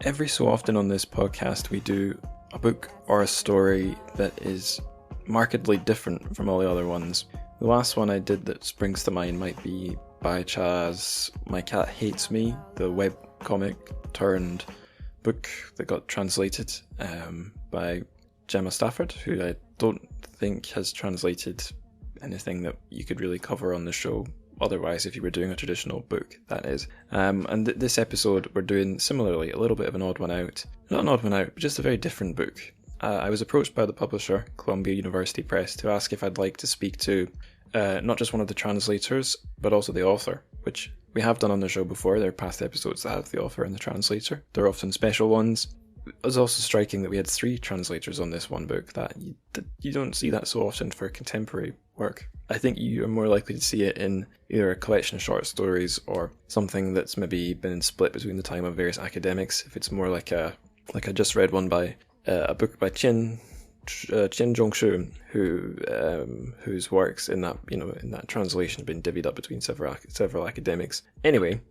Every so often on this podcast we do a book or a story that is markedly different from all the other ones. The last one I did that springs to mind might be Bai Cha's My Cat Hates Me, the webcomic turned book that got translated by Gemma Stafford, who I don't think has translated anything that you could really cover on the show otherwise if you were doing a traditional book, that is. And this episode we're doing similarly a little bit of an odd one out. Not an odd one out, but just a very different book. I was approached by the publisher, Columbia University Press, to ask if I'd like to speak to not just one of the translators, but also the author, which we have done on the show before. There are past episodes that have the author and the translator. They're often special ones. It was also striking that we had 3 translators on this one book. That you don't see that so often for contemporary work. I think you are more likely to see it in either a collection of short stories or something that's maybe been split between the time of various academics. If it's more like I just read one by a book by Chen whose works in that translation have been divvied up between several academics. Anyway,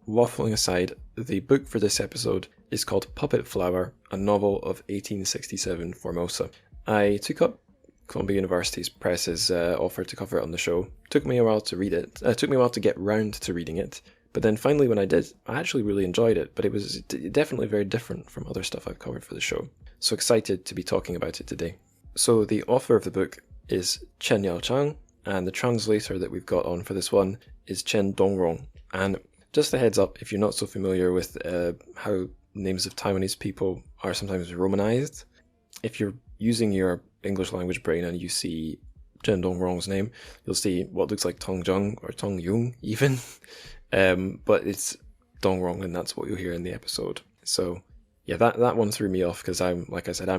waffling aside, the book for this episode is called Puppet Flower, a novel of 1867 Formosa. I took up Columbia University's Press's offer to cover it on the show. Took me a while to read it. Took me a while to get round to reading it. But then finally when I did, I actually really enjoyed it, but it was definitely very different from other stuff I've covered for the show. So excited to be talking about it today. So the author of the book is Chen Yao-chang, and the translator that we've got on for this one is Chen Dongrong. And just a heads up, if you're not so familiar with how names of Taiwanese people are sometimes romanized, if you're using your English language brain and you see Chen Dongrong's name, you'll see what looks like Tung-jung or Tung-jung even, but it's Dongrong, and that's what you'll hear in the episode. So yeah, that one threw me off because I'm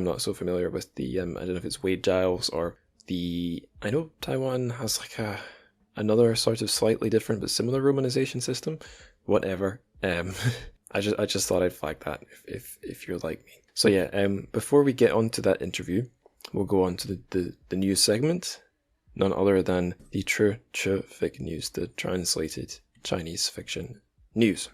not so familiar with the I don't know if it's Wade Giles or I know Taiwan has like another sort of slightly different but similar romanization system. Whatever. I just thought I'd flag that if you're like me. So yeah, before we get on to that interview, we'll go on to the news segment, none other than the TrChFic news, the translated Chinese fiction news.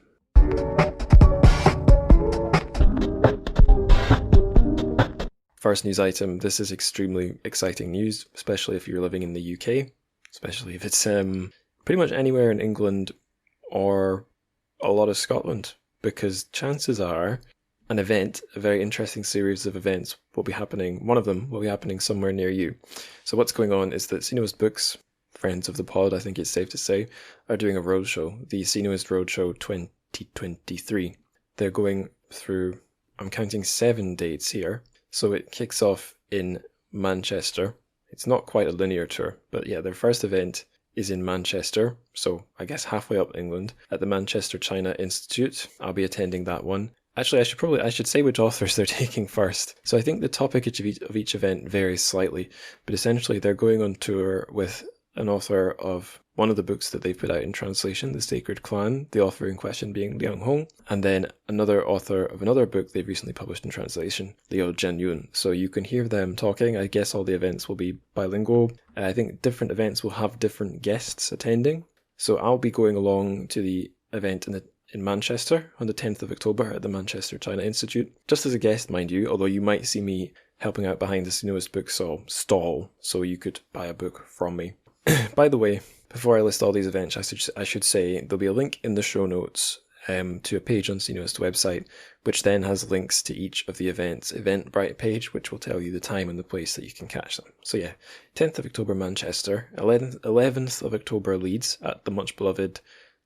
First news item, this is extremely exciting news, especially if you're living in the UK, especially if it's pretty much anywhere in England or a lot of Scotland, because chances are a very interesting series of events one of them will be happening somewhere near you. So what's going on is that Sinuous Books, friends of the pod, I think it's safe to say, are doing a roadshow, the Sinuous Roadshow 2023. They're going through, I'm counting 7 dates here. So it kicks off in Manchester. It's not quite a linear tour, but yeah, their first event is in Manchester, so I guess halfway up England, at the Manchester China Institute. I'll be attending that one. Actually, I should say which authors they're taking first. So I think the topic of each event varies slightly, but essentially they're going on tour with an author of one of the books that they've put out in translation, The Sacred Clan, the author in question being Liang Hong, and then another author of another book they've recently published in translation, Liu Jianyun. So you can hear them talking. I guess all the events will be bilingual. I think different events will have different guests attending. So I'll be going along to the event in Manchester on the 10th of October at the Manchester China Institute, just as a guest, mind you, although you might see me helping out behind the Sinuous Book stall, so you could buy a book from me. By the way, before I list all these events, I should say there'll be a link in the show notes to a page on Sinuous website, which then has links to each of the events' Eventbrite page, which will tell you the time and the place that you can catch them. So yeah, 10th of October Manchester, 11th of October Leeds at the much beloved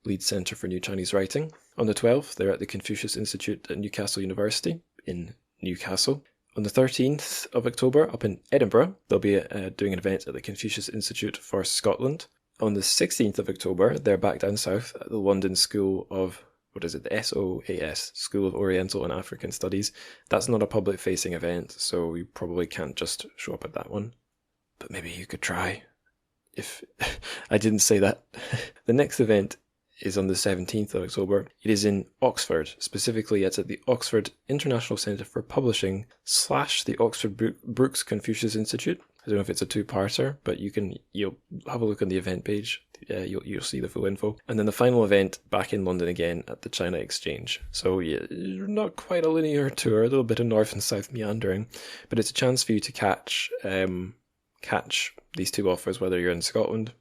Leeds Centre for New Chinese Writing. On the 12th, they're at the Confucius Institute at Newcastle University in Newcastle. On the 13th of October, up in Edinburgh, they'll be doing an event at the Confucius Institute for Scotland. On the 16th of October, they're back down south at the London School of, the SOAS, School of Oriental and African Studies. That's not a public-facing event, so you probably can't just show up at that one. But maybe you could try, if I didn't say that. The next event is on the 17th of October. It is in Oxford. Specifically, it's at the Oxford International Centre for Publishing / the Oxford Brookes Confucius Institute. I don't know if it's a two-parter, but you'll have a look on the event page. you'll see the full info. And then the final event back in London again at the China Exchange. So yeah, not quite a linear tour, a little bit of north and south meandering, but it's a chance for you to catch these two offers, whether you're in Scotland.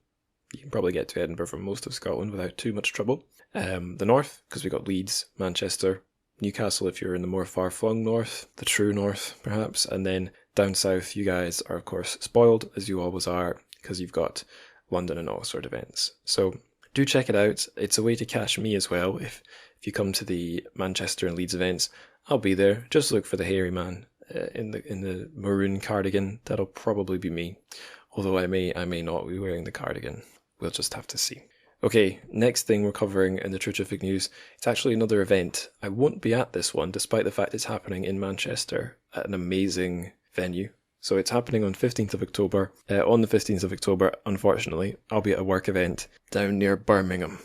You can probably get to Edinburgh from most of Scotland without too much trouble. The north, because we've got Leeds, Manchester, Newcastle if you're in the more far-flung north, the true north perhaps, and then down south you guys are of course spoiled, as you always are, because you've got London and Oxford events. So do check it out. It's a way to catch me as well. If you come to the Manchester and Leeds events, I'll be there. Just look for the hairy man in the maroon cardigan. That'll probably be me, although I may not be wearing the cardigan. We'll just have to see. Okay, next thing we're covering in the TrChFic news, it's actually another event. I won't be at this one, despite the fact it's happening in Manchester at an amazing venue. So it's happening on 15th of October. On the 15th of October, unfortunately, I'll be at a work event down near Birmingham,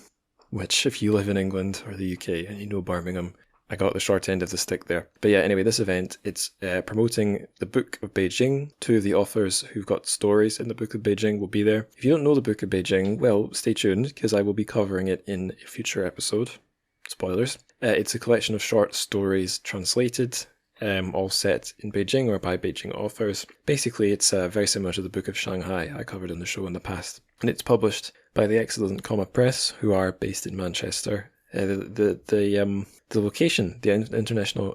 which if you live in England or the UK and you know Birmingham, I got the short end of the stick there. But yeah, anyway, this event, it's promoting the Book of Beijing. Two of the authors who've got stories in the Book of Beijing will be there. If you don't know the Book of Beijing, well, stay tuned, because I will be covering it in a future episode. Spoilers. It's a collection of short stories translated, all set in Beijing or by Beijing authors. Basically, it's very similar to the Book of Shanghai I covered on the show in the past. And it's published by the excellent Comma Press, who are based in Manchester. The location, the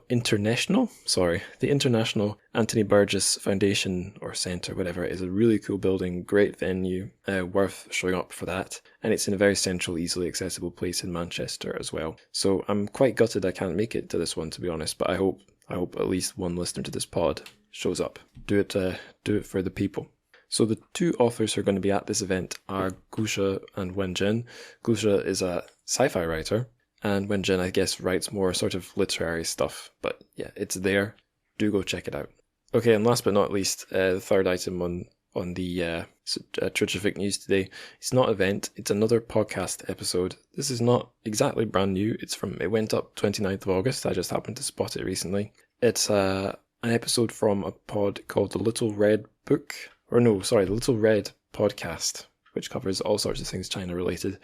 International Anthony Burgess Foundation or Centre, whatever, is a really cool building, great venue, worth showing up for that. And it's in a very central, easily accessible place in Manchester as well. So I'm quite gutted I can't make it to this one, to be honest, but I hope at least one listener to this pod shows up. Do it for the people. So the two authors who are going to be at this event are Gusha and Wen-jin. Gusha is a sci-fi writer, and Wen-jin, I guess, writes more sort of literary stuff. But yeah, it's there. Do go check it out. Okay, and last but not least, the third item on the TrChFic news today. It's not an event, it's another podcast episode. This is not exactly brand new. It went up 29th of August. I just happened to spot it recently. It's an episode from a pod called The Little Red Book. The Little Red Podcast, which covers all sorts of things China related.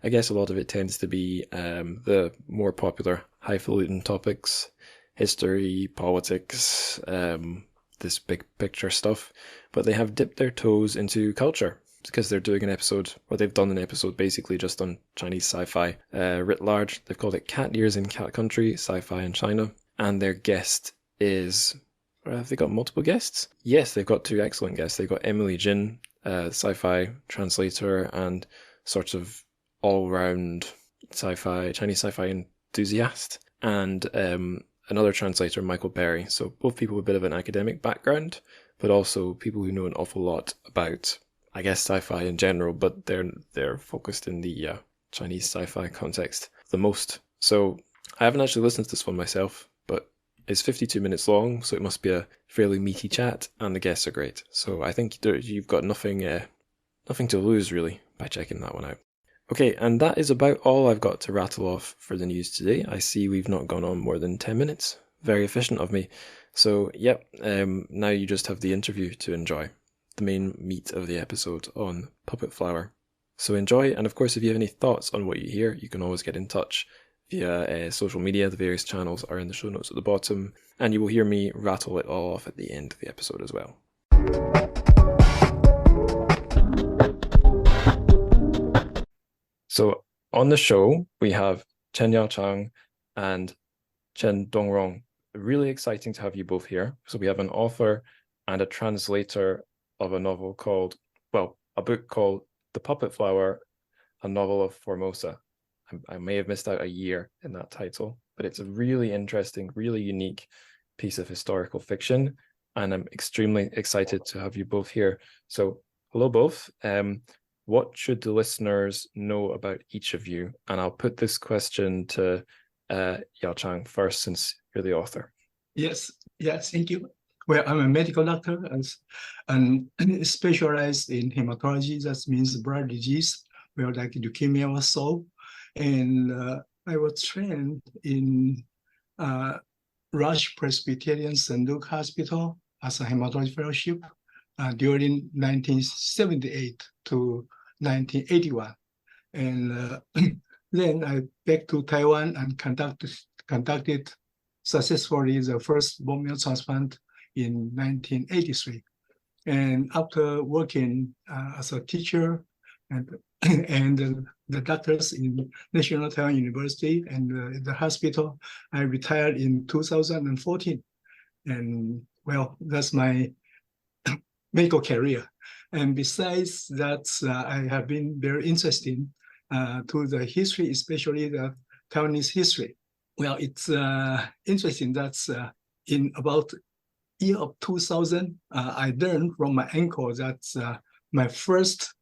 I guess a lot of it tends to be the more popular highfalutin topics, history, politics, this big picture stuff. But they have dipped their toes into culture, because they're doing an episode, or they've done an episode basically just on Chinese sci-fi writ large. They've called it Cat Years in Cat Country, Sci-Fi in China. And their guest is... Have they got multiple guests? Yes, they've got two excellent guests. They've got Emily Jin, sci-fi translator and sort of all-round Chinese sci-fi enthusiast, and another translator, Michael Berry. So both people with a bit of an academic background, but also people who know an awful lot about, I guess, sci-fi in general, but they're focused in the Chinese sci-fi context the most. So I haven't actually listened to this one myself, but it's 52 minutes long, so it must be a fairly meaty chat, and the guests are great. So I think you've got nothing to lose, really, by checking that one out. Okay, and that is about all I've got to rattle off for the news today. I see we've not gone on more than 10 minutes. Very efficient of me. So, yep, now you just have the interview to enjoy. The main meat of the episode on Puppet Flower. So enjoy, and of course if you have any thoughts on what you hear, you can always get in touch via social media. The various channels are in the show notes at the bottom, and you will hear me rattle it all off at the end of the episode as well. So on the show, we have Yao-chang and Chen Dongrong. Really exciting to have you both here. So we have an author and a translator of a book called The Puppet Flower, a novel of Formosa. I may have missed out a year in that title, but it's a really interesting, really unique piece of historical fiction, and I'm extremely excited to have you both here. So, hello both. What should the listeners know about each of you? And I'll put this question to Yao-chang first, since you're the author. Yes, thank you. Well, I'm a medical doctor and specialized in hematology. That means blood disease, well, like leukemia or so. And I was trained in Rush Presbyterian St. Luke Hospital as a hematology fellowship during 1978 to 1981. And then I back to Taiwan and conducted successfully the first bone marrow transplant in 1983. And after working as a teacher and the doctors in National Taiwan University and the hospital, I retired in 2014. And well, that's my medical career. And besides that, I have been very interested to the history, especially the Taiwanese history. Well, it's interesting that in about year of 2000, I learned from my uncle that my first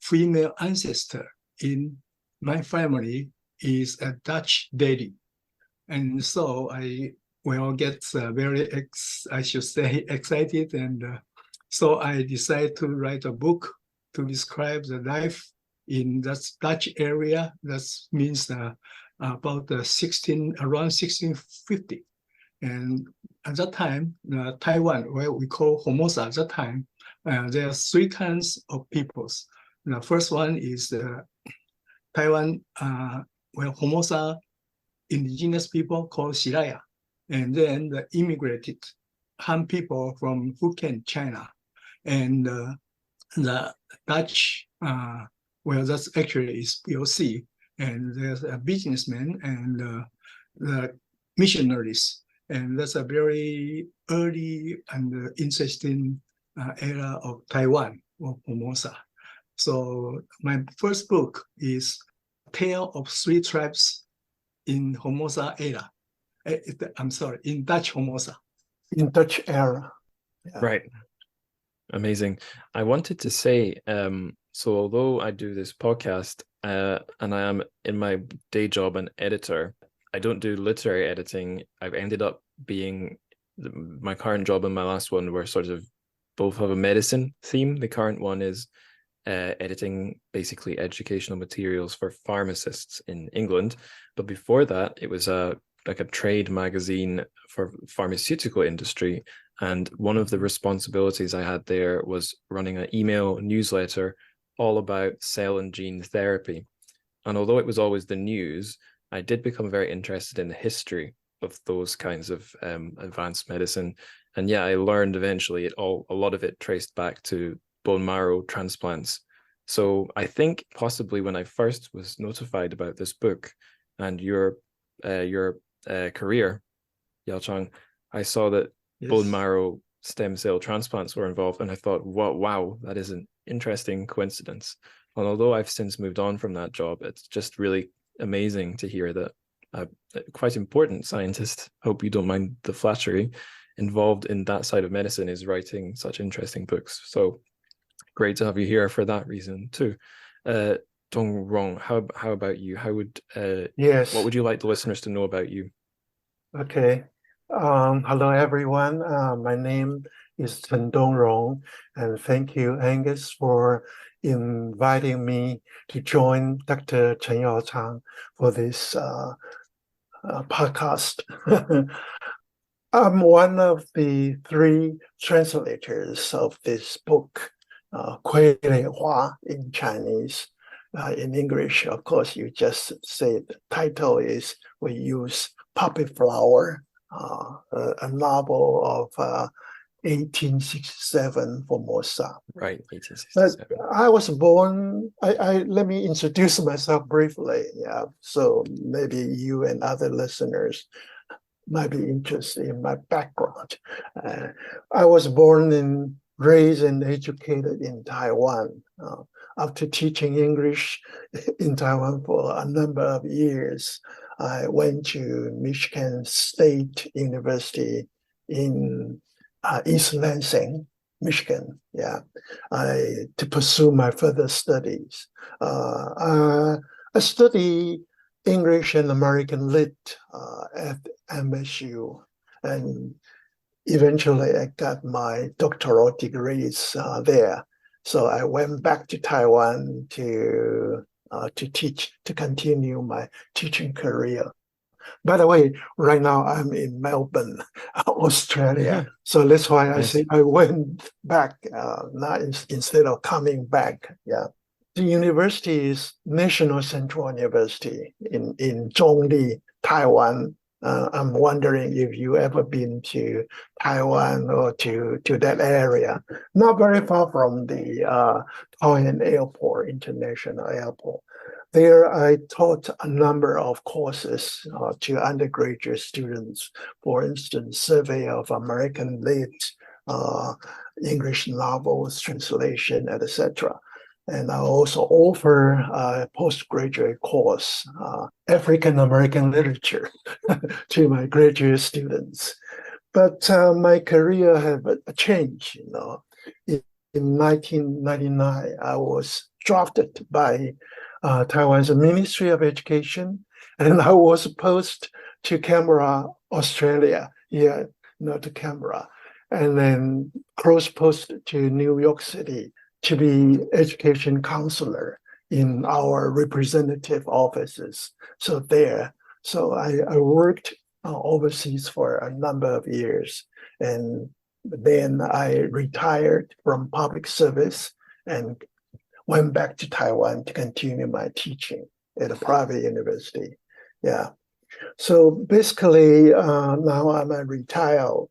female ancestor in my family is a Dutch lady. And so I will get very, I should say, excited. And so I decided to write a book to describe the life in that Dutch area. That means about around 1650. And at that time, Taiwan, where we call Formosa at that time, there are three kinds of peoples. The first one is Taiwan, where Formosa indigenous people called Shiraya. And then the immigrated Han people from Hokkien, China. And the Dutch, well, that's actually is POC. And there's a businessman and the missionaries. And that's a very early and interesting era of Taiwan, or Formosa. So my first book is Tale of Three Tribes in Formosa era. I'm sorry, in Dutch Formosa. In Dutch era. Yeah. Right. Amazing. I wanted to say, so although I do this podcast and I am in my day job an editor, I don't do literary editing. I've ended up being, my current job and my last one were sort of both have a medicine theme. The current one is editing basically educational materials for pharmacists in England. But before that, it was like a trade magazine for pharmaceutical industry. And one of the responsibilities I had there was running an email newsletter all about cell and gene therapy. And although it was always the news, I did become very interested in the history of those kinds of advanced medicine. And yeah, I learned eventually a lot of it traced back to bone marrow transplants. So I think possibly when I first was notified about this book and your career, Yao-chang, I saw that bone marrow stem cell transplants were involved, and I thought, wow, that is an interesting coincidence. And although I've since moved on from that job, it's just really amazing to hear that a quite important scientist, hope you don't mind the flattery, involved in that side of medicine is writing such interesting books. So great to have you here for that reason too. Tung-jung, how about you? How would yes, what would you like the listeners to know about you? Okay. Hello everyone. My name is Tung-jung, and thank you, Angus, for inviting me to join Dr. Chen Yao-chang for this podcast. I'm one of the three translators of this book, Kui Lei Hua in Chinese. In English, of course, you just say the title is, we use Poppy Flower, a novel of 1867 Formosa. Right, 1867. But I was born, let me introduce myself briefly. Yeah, so maybe you and other listeners might be interested in my background. I was born and raised and educated in Taiwan. After teaching English in Taiwan for a number of years, I went to Michigan State University in East Lansing, Michigan, to pursue my further studies. I studied English and American Lit at MSU, and eventually I got my doctoral degrees there. So I went back to Taiwan to teach, to continue my teaching career. By the way, right now I'm in Melbourne, Australia. So that's why I say I went back, not instead of coming back. Yeah. The university is National Central University in Zhongli, Taiwan. I'm wondering if you ever been to Taiwan or to that area. Not very far from the Taoyuan Airport, International Airport. There, I taught a number of courses to undergraduate students. For instance, survey of American lit, English novels, translation, etc. And I also offer a postgraduate course, African American literature, to my graduate students. But my career have a change. In 1999, I was drafted by Taiwan's Ministry of Education, and I was posted to Canberra, Australia, to Canberra, and then cross-posted to New York City to be education counselor in our representative offices. So I worked overseas for a number of years, and then I retired from public service and went back to Taiwan to continue my teaching at a private university. Yeah. So basically, now I'm a retired.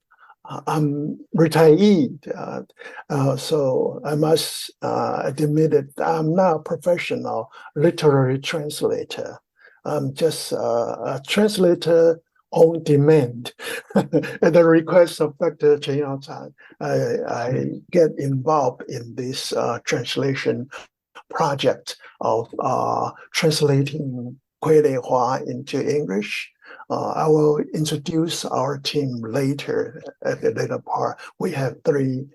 So I must admit that I'm not a professional literary translator. I'm just a translator on demand. At the request of Dr. Chen Yao-chang, I get involved in this translation project of translating Hua into English. I will introduce our team later at the later part. We have 3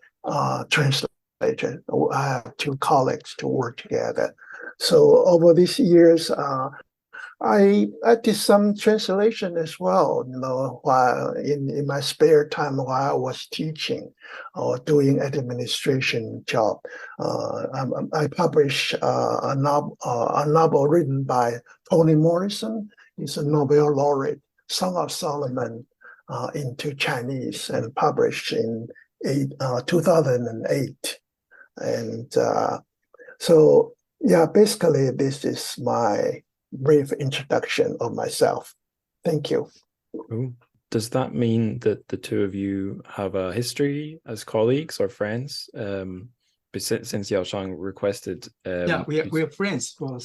translators. I have 2 colleagues to work together. So over these years, I did some translation as well, while in my spare time while I was teaching or doing administration job. I published a novel written by Toni Morrison. He's a Nobel laureate, Song of Solomon, into Chinese and published in 2008. And so, yeah, basically this is my brief introduction of myself. Thank you. Cool. Does that mean that the 2 of you have a history as colleagues or friends? Since Yao-chang requested, we're friends for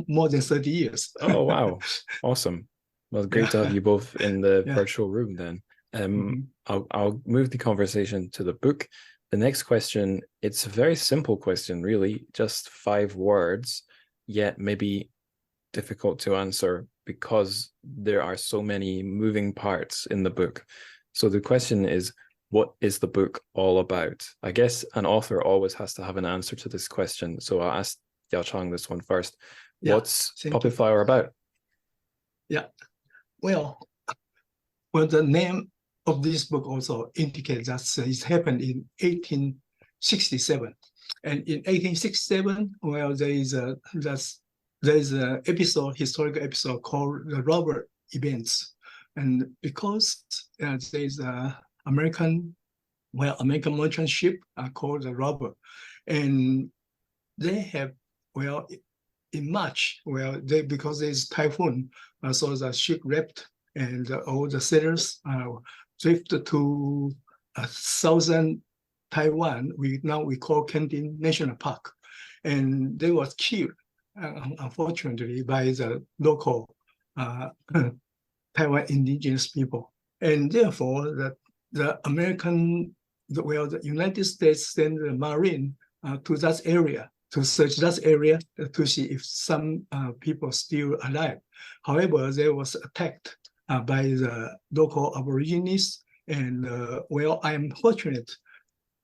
more than 30 years. Oh wow, awesome! Well, great to have you both in the virtual room. Then, I'll move the conversation to the book. The next question, it's a very simple question, really, just 5 words, yet maybe difficult to answer because there are so many moving parts in the book. So the question is, what is the book all about? I guess an author always has to have an answer to this question. So I'll ask Yao-chang this one first. What's Poppy Flower about? Yeah, well, the name of this book also indicates that it happened in 1867. And in 1867, well, there is an historical episode called the robber events. And because there is American merchant ship called the robber, and they have, in March, because there's typhoon, so the ship wrecked, and all the sailors drifted to southern Taiwan. We call Kenting National Park, and they was killed, unfortunately, by the local Taiwan indigenous people, and therefore the United States sent the Marine to that area to search that area to see if some people still alive. However, they was attacked by the local Aborigines, and I am fortunate.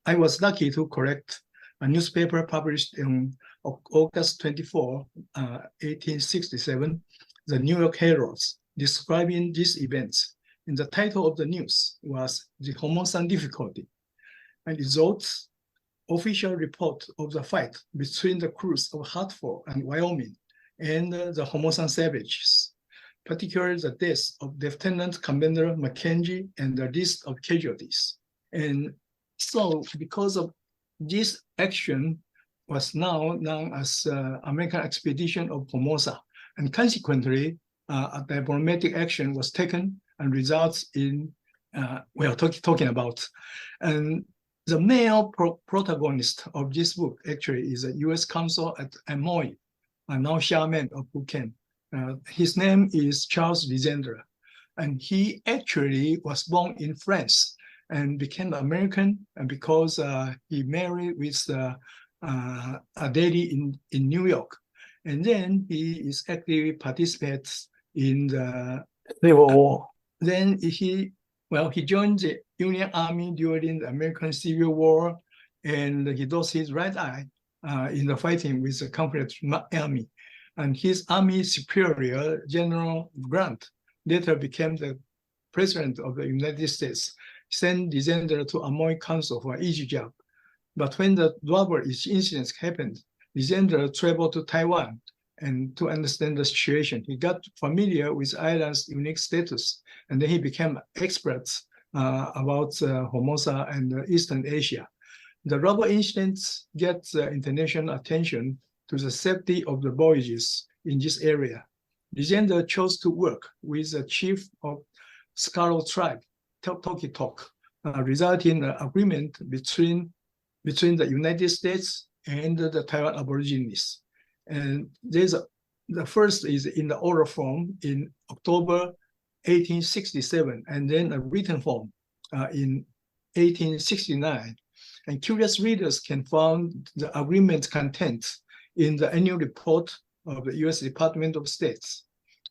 I was lucky to correct a newspaper published in August 24, 1867, the New York Herald, describing these events. And the title of the news was "The Formosa Difficulty," and it wrote official report of the fight between the crews of Hartford and Wyoming and the Formosan savages, particularly the death of Lieutenant Commander Mackenzie and the list of casualties. And so because of this action, was now known as American Expedition of Formosa. And consequently, a diplomatic action was taken and results in, we are talking about. And the male protagonist of this book actually is a U.S. consul at Amoy, now Xiamen of Fujian. His name is Charles Lisandre, and he actually was born in France and became American, and because he married with a lady in New York. And then he is actively participates in the Civil War. Then he joined the Union Army during the American Civil War, and he lost his right eye in the fighting with the Confederate Army. And his army superior, General Grant, later became the president of the United States, sent Lisandre to Amoy Council for an easy job. But when the rubber incident happened, Lisandre traveled to Taiwan and to understand the situation. He got familiar with island's unique status, and then he became expert about Formosa and Eastern Asia. The rubber incidents get international attention to the safety of the voyages in this area. Lisandre chose to work with the chief of Scarlet tribe, TrChFic, resulting in an agreement between the United States and the Taiwan Aborigines. And the first is in the oral form in October 1867, and then a written form in 1869. And curious readers can find the agreement content in the annual report of the U.S. Department of State.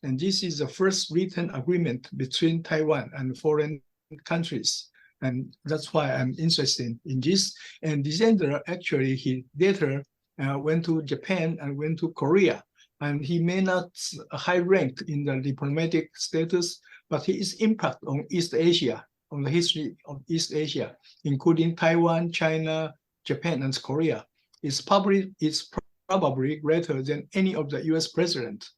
And this is the first written agreement between Taiwan and foreign countries. And that's why I'm interested in this. And Lisandre, actually, he later went to Japan and went to Korea. And he may not high ranked in the diplomatic status, but his impact on East Asia, on the history of East Asia, including Taiwan, China, Japan, and Korea, is probably greater than any of the U.S. president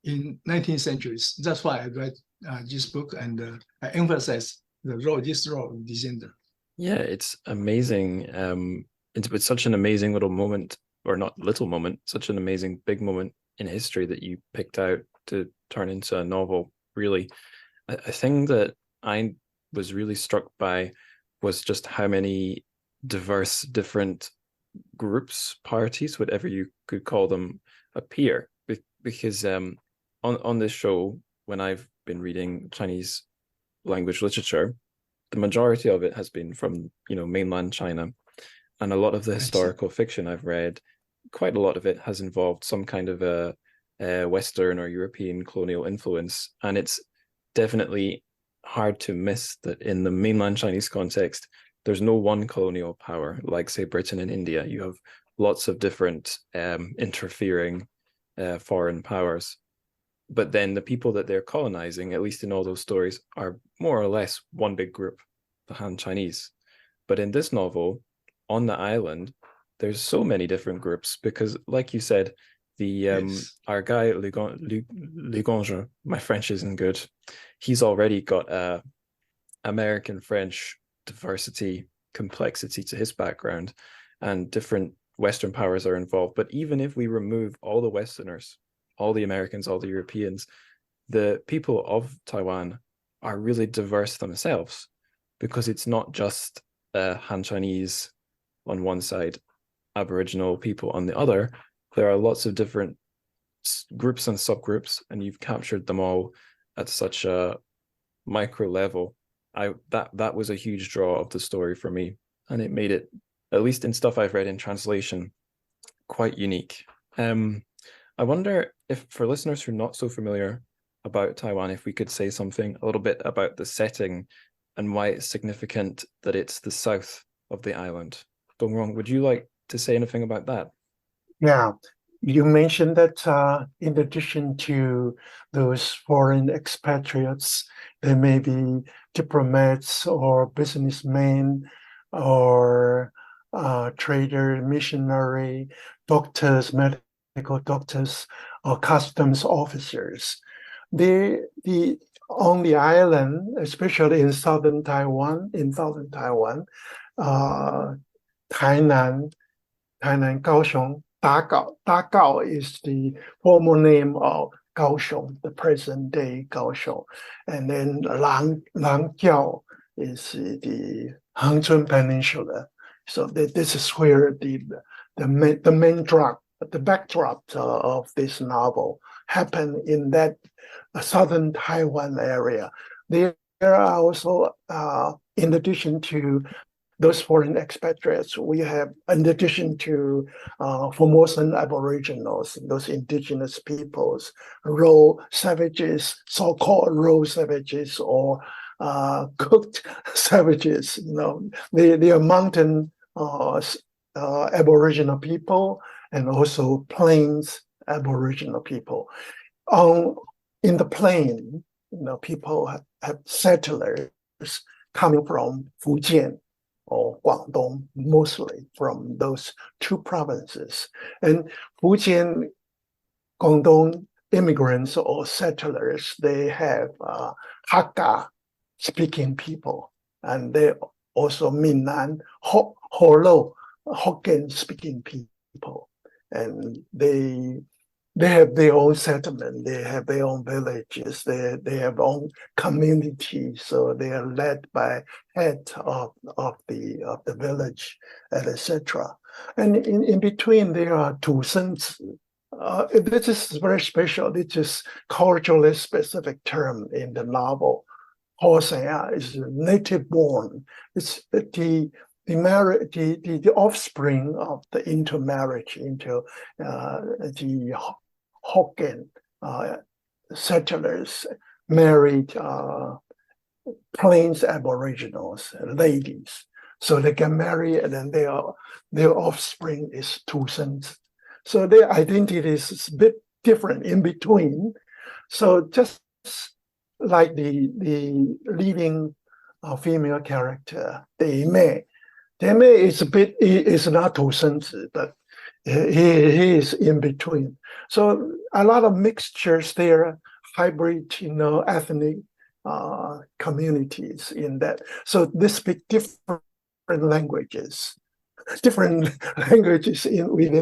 in 19th centuries. That's why I read this book, and I emphasize this role of Lisandre. Yeah, it's amazing. It's such an amazing little moment, or not little moment, such an amazing big moment in history that you picked out to turn into a novel. Really, a thing that I was really struck by was just how many diverse, different groups, parties, whatever you could call them, appear. Because on this show, when I've been reading Chinese language literature, the majority of it has been from mainland China, and a lot of the historical fiction I've read, quite a lot of it has involved some kind of a Western or European colonial influence, and it's definitely hard to miss that in the mainland Chinese context, there's no one colonial power like, say, Britain and India. You have lots of different interfering foreign powers. But then the people that they're colonizing, at least in all those stories, are more or less one big group, the Han Chinese. But in this novel, on the island, there's so many different groups because, like you said, our guy, Ligonge, my French isn't good, he's already got American-French diversity, complexity to his background, and different Western powers are involved. But even if we remove all the Westerners, all the Americans, all the Europeans, the people of Taiwan are really diverse themselves, because it's not just Han Chinese on one side, Aboriginal people on the other. There are lots of different groups and subgroups, and you've captured them all at such a micro level. That was a huge draw of the story for me, and it made it, at least in stuff I've read in translation, quite unique. I wonder if, for listeners who are not so familiar about Taiwan, if we could say something a little bit about the setting and why it's significant that it's the south of the island. Tung-jung, would you like to say anything about that? Yeah, you mentioned that in addition to those foreign expatriates, there may be diplomats or businessmen or trader, missionary, doctors, medical doctors, or customs officers. On the island, especially in southern Taiwan, Tainan, Tainan Kaohsiung, Dagao. Dagao is the former name of Kaohsiung, the present day Kaohsiung. And then Langjiao is the Hangzhou Peninsula. So this is where the backdrop of this novel happened in that southern Taiwan area. There are also, in addition to those foreign expatriates, we have, in addition to Formosan Aboriginals, those indigenous peoples, raw savages, so-called raw savages, or cooked savages. They are mountain Aboriginal people and also plains Aboriginal people. In the plain, people have settlers coming from Fujian or Guangdong, mostly from those two provinces. And Fujian, Guangdong immigrants or settlers, they have Hakka speaking people, and they also Minnan, Holo, Hokkien speaking people. And they have their own settlement, they have their own villages, they have their own communities, so they are led by head of the village, etc. And in between there are tusenzi. This is very special. This is culturally specific term in the novel. Hosea is native born. It's the offspring of the intermarriage into the Hokkien settlers married plains aboriginals, ladies. So they get married, and then their offspring is tusenzi. So their identity is a bit different in between. So just like the leading female character, Deme is not tusenzi, but he is in between. So a lot of mixtures there, hybrid, ethnic communities in that. So they speak different languages within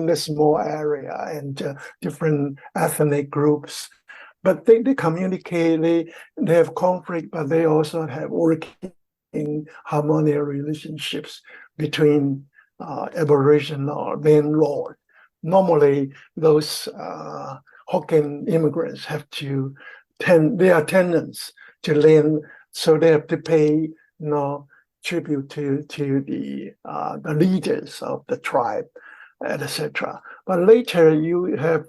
the small area, and different ethnic groups. But they communicate, they have conflict, but they also have working harmonious relationships between Aboriginal landlord. Normally, those Hokkien immigrants have to they are tenants to land, so they have to pay, tribute to the leaders of the tribe, etc. But later you have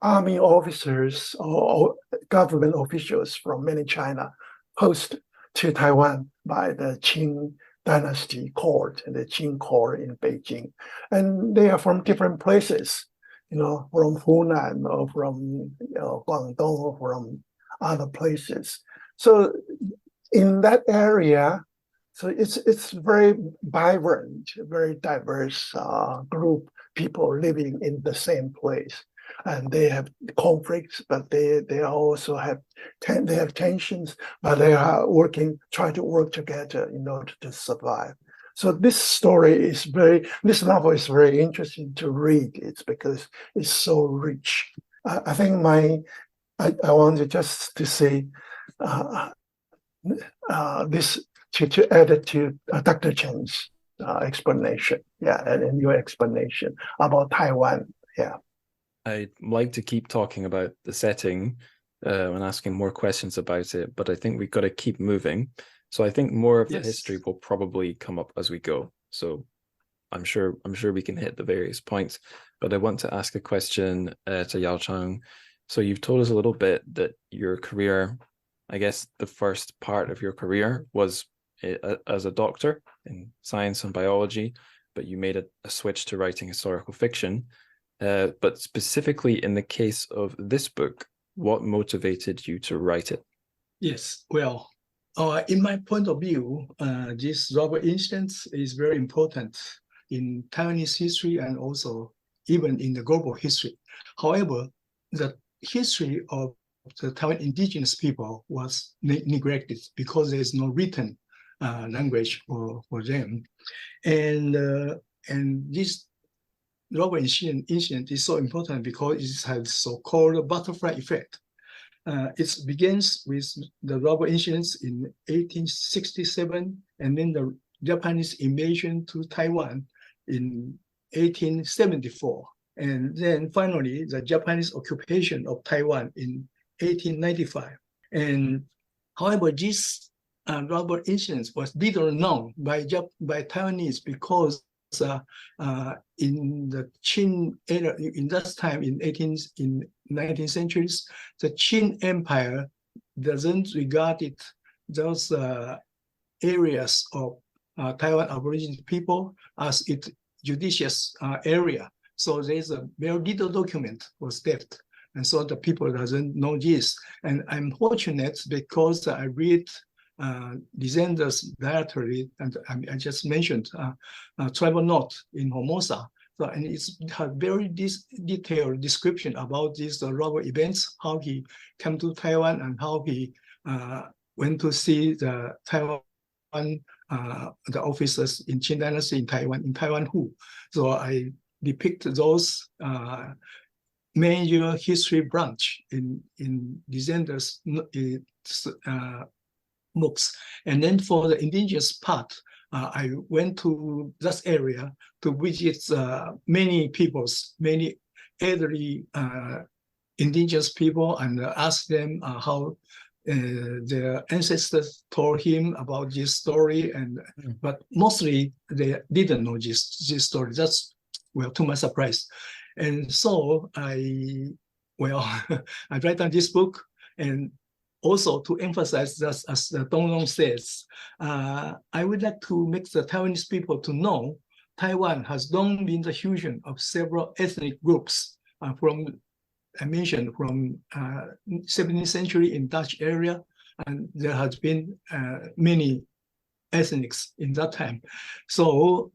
army officers or government officials from mainland China post to Taiwan by the Qing dynasty court, the Qing court in Beijing. And they are from different places, from Hunan or from Guangdong or from other places. So in that area, so it's very vibrant, very diverse group, people living in the same place. And they have conflicts, but they also have tensions, but they are trying to work together in order to survive. So this novel is very interesting to read. It's because it's so rich. I think I wanted just to say this to add it to Dr. Chen's explanation, and your explanation about Taiwan, I'd like to keep talking about the setting and asking more questions about it, but I think we've got to keep moving. So I think more of the history will probably come up as we go. So I'm sure we can hit the various points, but I want to ask a question to Yao-chang. So you've told us a little bit that your career, I guess the first part of your career was as a doctor in science and biology, but you made a switch to writing historical fiction. But specifically in the case of this book, what motivated you to write it? Yes, well, in my point of view, this rubber instance is very important in Taiwanese history and also even in the global history. However, the history of the Taiwan indigenous people was neglected because there is no written language for them. And and this rubber incident is so important because it has so-called butterfly effect. It begins with the rubber incidents in 1867, and then the Japanese invasion to Taiwan in 1874. And then finally, the Japanese occupation of Taiwan in 1895. And however, this rubber incident was little known by Taiwanese because in the Qing era, in that time in 19th centuries, the Qing Empire doesn't regard it those areas of Taiwan Aboriginal people as its judicious area. So there's a very little document was left. And so the people doesn't know this. And I'm fortunate because I read Lisender's dietary, and I just mentioned travel note in Formosa. So, and it's a very detailed description about these rubber events, how he came to Taiwan and how he went to see the Taiwan, the officers in Qing Dynasty in Taiwan Hu. So I depict those major history branch in Lisender's books. And then for the indigenous part, I went to that area to visit many elderly indigenous people and ask them how their ancestors told him about this story. And but mostly they didn't know this story. That's, well, to my surprise. And so I write down this book, and also to emphasize that, as Tung-jung says, I would like to make the Taiwanese people to know Taiwan has long been the fusion of several ethnic groups from 17th century in Dutch area, and there has been many ethnics in that time. So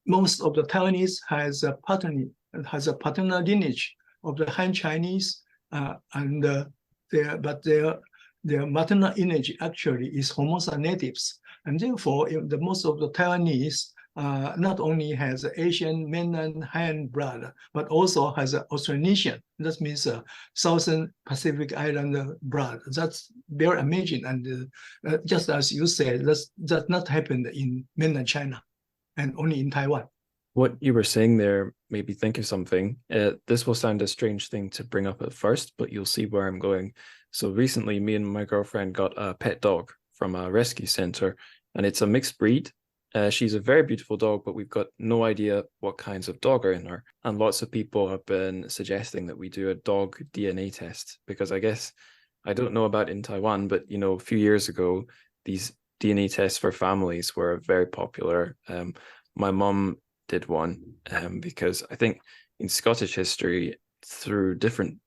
most of the Taiwanese has a paternal lineage of the Han Chinese, and their maternal lineage actually is Formosa natives, and therefore the most of the Taiwanese not only has Asian mainland Han blood, but also has Austronesian. That means Southern Pacific Islander blood. That's very amazing, and just as you said, that's not happened in mainland China, and only in Taiwan. What you were saying there made me think of something. This will sound a strange thing to bring up at first, but you'll see where I'm going. So recently, me and my girlfriend got a pet dog from a rescue center, and it's a mixed breed. She's a very beautiful dog, but we've got no idea what kinds of dog are in her. And lots of people have been suggesting that we do a dog DNA test, because I guess, I don't know about in Taiwan, but you know, a few years ago, these DNA tests for families were very popular. My mum did one because I think in Scottish history, through different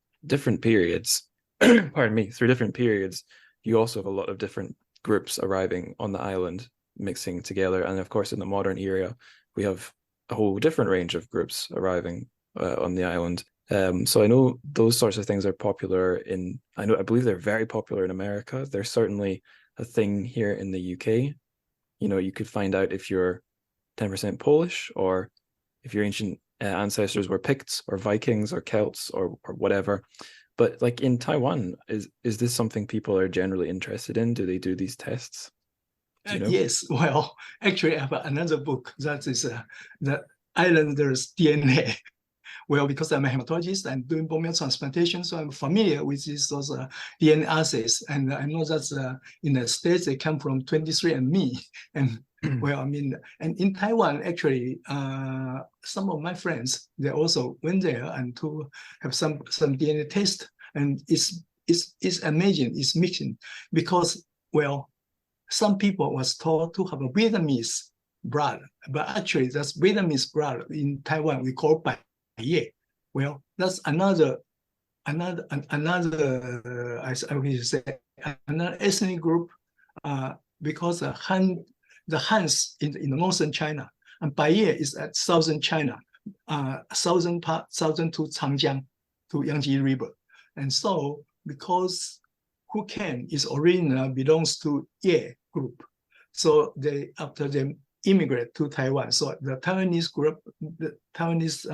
periods, through different periods, you also have a lot of different groups arriving on the island, mixing together. And of course, in the modern era, we have a whole different range of groups arriving on the island. So I know those sorts of things are popular I believe they're very popular in America. They're certainly a thing here in the UK. You know, you could find out if you're 10% Polish, or if your ancient ancestors were Picts or Vikings or Celts or whatever. But like in Taiwan, is this something people are generally interested in? Do they do these tests? You know? Yes, well, actually I have another book that is the Islanders' DNA. Well, because I'm a hematologist, I'm doing bone marrow transplantation, so I'm familiar with those DNA assays. And I know that in the States, they come from 23andMe. And well, I mean, and in Taiwan, actually, some of my friends, they also went there and to have some DNA test. And it's amazing, it's mixing, because, well, some people was told to have a Vietnamese blood, but actually that's Vietnamese blood in Taiwan, we call Bai. Well, that's another I will say another ethnic group, because the Hans in the northern China, and Baiye is at southern China, southern to Changjiang, to Yangtze River. And so because Hokkien is originally belongs to Ye group, so after they immigrate to Taiwan. So the Taiwanese group, the Taiwanese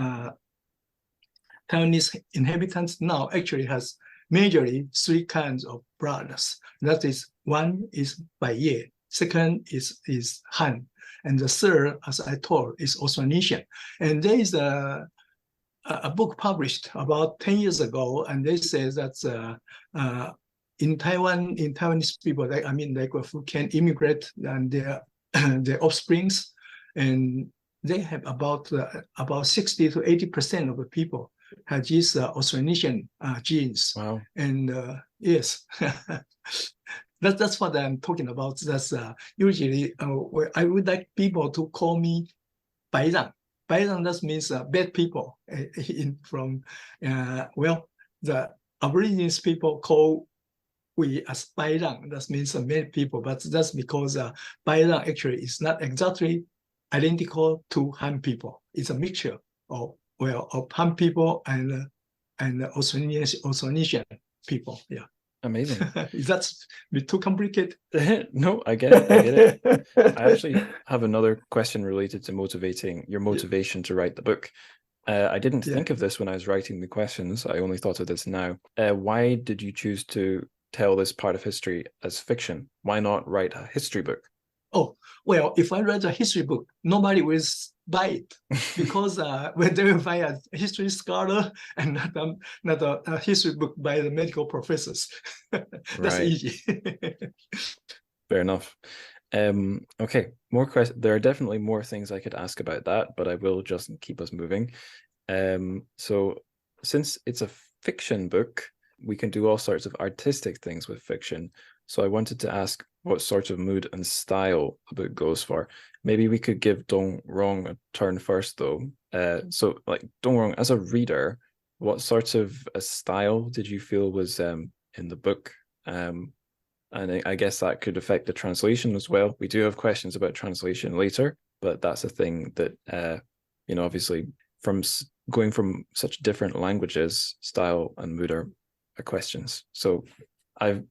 inhabitants now actually has majorly three kinds of brothers. That is, one is Baiye, second is Han, and the third, as I told, is Austronesian. And there is a book published about 10 years ago, and they say that in Taiwan, in Taiwanese people, who can immigrate and their offsprings, and they have about 60 to 80% of the people have these Austronesian genes. Wow. And yes, that's what I'm talking about. That's usually I would like people to call me Bairang. Bairang, that means bad people. The Aborigines people call we as Bairang. That means bad people, but that's because Bairang actually is not exactly identical to Han people. It's a mixture of Han people and Austronesian people. Yeah. Amazing. Is that too complicated? No, I get it. I actually have another question related to your motivation to write the book. I didn't think of this when I was writing the questions. I only thought of this now. Why did you choose to tell this part of history as fiction? Why not write a history book? Oh, well, if I write a history book, nobody will buy it because when they will buy a history scholar and not a history book by the medical professors. That's Right. easy. Fair enough. Okay, more questions. There are definitely more things I could ask about that, but I will just keep us moving. So since it's a fiction book, we can do all sorts of artistic things with fiction. So I wanted to ask what sort of mood and style the book goes for. Maybe we could give Dong-rong a turn first, though. So, like, Dong-rong, as a reader, what sort of a style did you feel was in the book? And I guess that could affect the translation as well. We do have questions about translation later, but that's a thing that, obviously, from going from such different languages, style and mood are questions. So I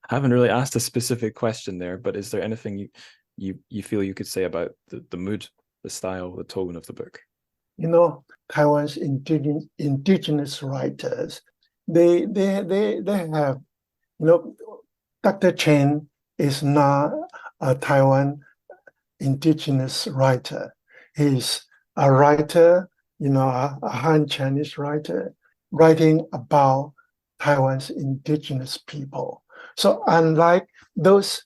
haven't really asked a specific question there, but is there anything you feel you could say about the mood, the style, the tone of the book? Taiwan's indigenous writers, they have, Dr. Chen is not a Taiwan indigenous writer. He's a writer, a Han Chinese writer, writing about Taiwan's indigenous people. So unlike those,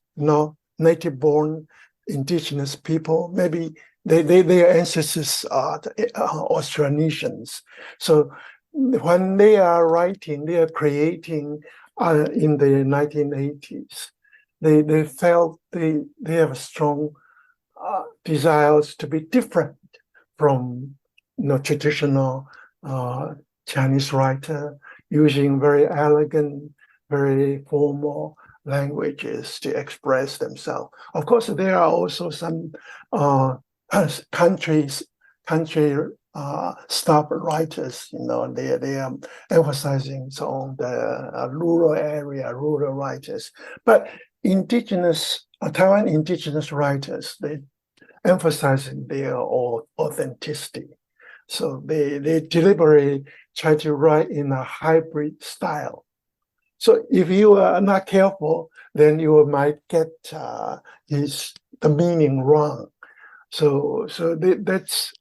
native-born indigenous people, maybe their ancestors are Austronesians. So when they are writing, they are creating in the 1980s, they felt they have strong desires to be different from traditional Chinese writer, using very elegant, very formal languages to express themselves. Of course, there are also some country staff writers. They are emphasizing on the rural writers. But Taiwan indigenous writers, they emphasizing their authenticity. So they deliberately try to write in a hybrid style. So if you are not careful, then you might get the meaning wrong. So that's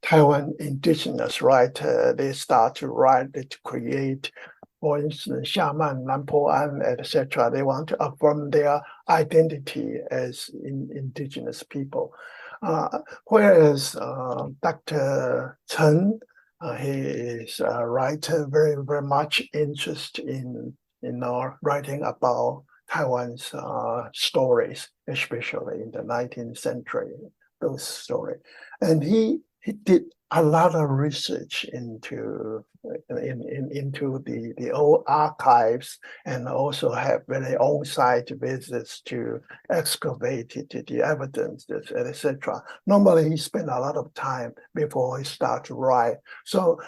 Taiwan indigenous, right? They start to write, to create, for instance, Xiamen, Nanpo-an, etc. They want to affirm their identity as indigenous people. Whereas Dr. Chen, he is a writer very, very much interested in writing about Taiwan's stories, especially in the 19th century, those stories. And he did a lot of research into the old archives, and also have very on-site visits to excavate the evidence, etc. Normally, he spent a lot of time before he started to write. So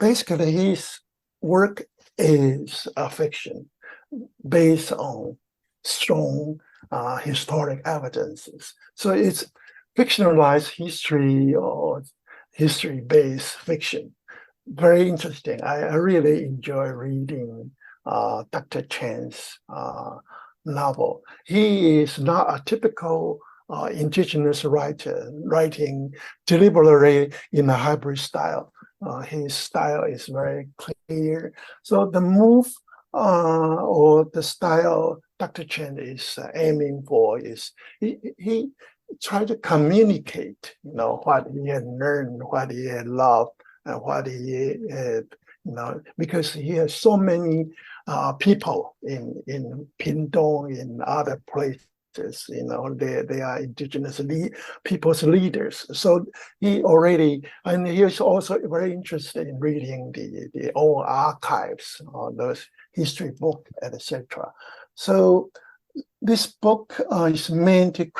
basically, his work is a fiction based on strong historic evidences. So it's fictionalized history or history-based fiction. Very interesting. I really enjoy reading Dr. Chen's novel. He is not a typical indigenous writer, writing deliberately in a hybrid style. His style is very clear. So the move or the style Dr. Chen is aiming for is he tried to communicate, what he had learned, what he had loved, and what he had, because he has so many people in Pindong, in other places. They are indigenous people's leaders. So he is also very interested in reading the old archives, those history books, etc. So this book is meant to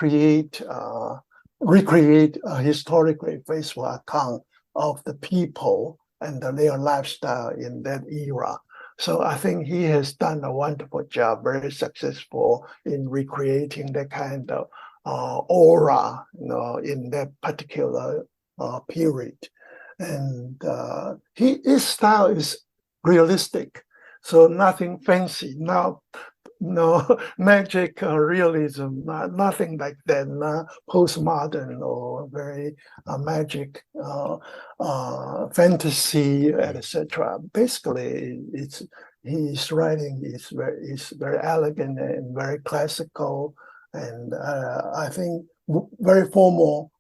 recreate a historically faithful account of the people and their lifestyle in that era. So I think he has done a wonderful job, very successful in recreating that kind of aura, in that particular period. And his style is realistic, so nothing fancy, no magic realism, nothing like that, postmodern or very magic fantasy, etc. Basically, his writing is very elegant and very classical, and I think very formal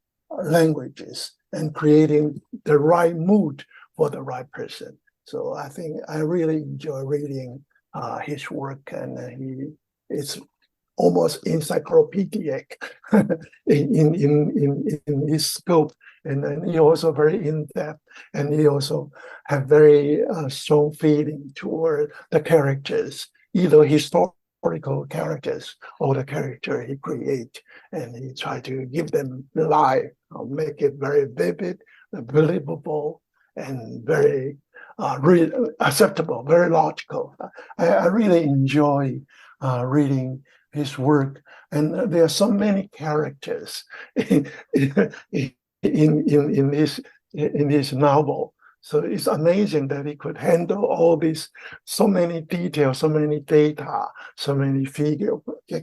languages, and creating the right mood for the right person. So I think I really enjoy reading his work, and it's almost encyclopedic in his scope, and then he also very in-depth, and he also have very strong feeling toward the characters, either historical characters or the character he create, and he try to give them life, make it very vivid, believable, and very really acceptable, very logical. I really enjoy reading his work, and there are so many characters in his novel. So it's amazing that he could handle all these, so many details, so many data, so many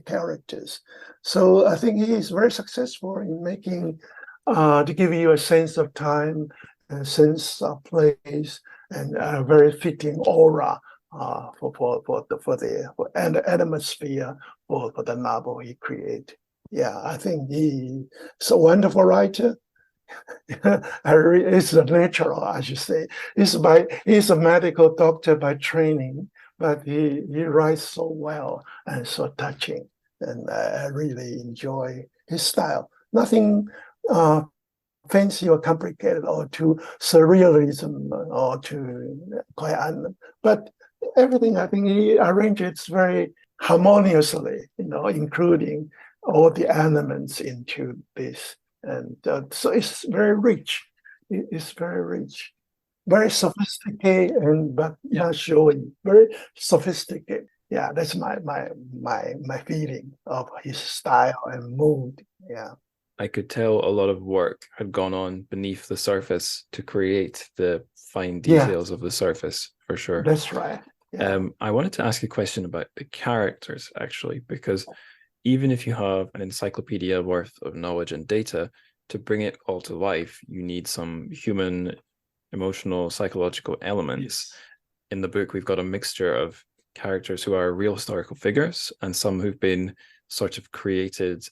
characters. So I think he is very successful in making to give you a sense of time, a sense of place, and a very fitting aura and the atmosphere for the novel he created. Yeah, I think he's a wonderful writer. It's a natural, I should say. He's a medical doctor by training, but he writes so well and so touching, and I really enjoy his style. Nothing fancy or complicated or too surrealism or too but everything, I think he arranges very harmoniously, including all the elements into this. And so it's very rich. It's very rich, very sophisticated, but not showing, very sophisticated. Yeah, that's my feeling of his style and mood. Yeah. I could tell a lot of work had gone on beneath the surface to create the fine details of the surface, for sure. That's right. Yeah. I wanted to ask a question about the characters, actually, because even if you have an encyclopedia worth of knowledge and data, to bring it all to life, you need some human, emotional, psychological elements. Yes. In the book, we've got a mixture of characters who are real historical figures and some who've been sort of created,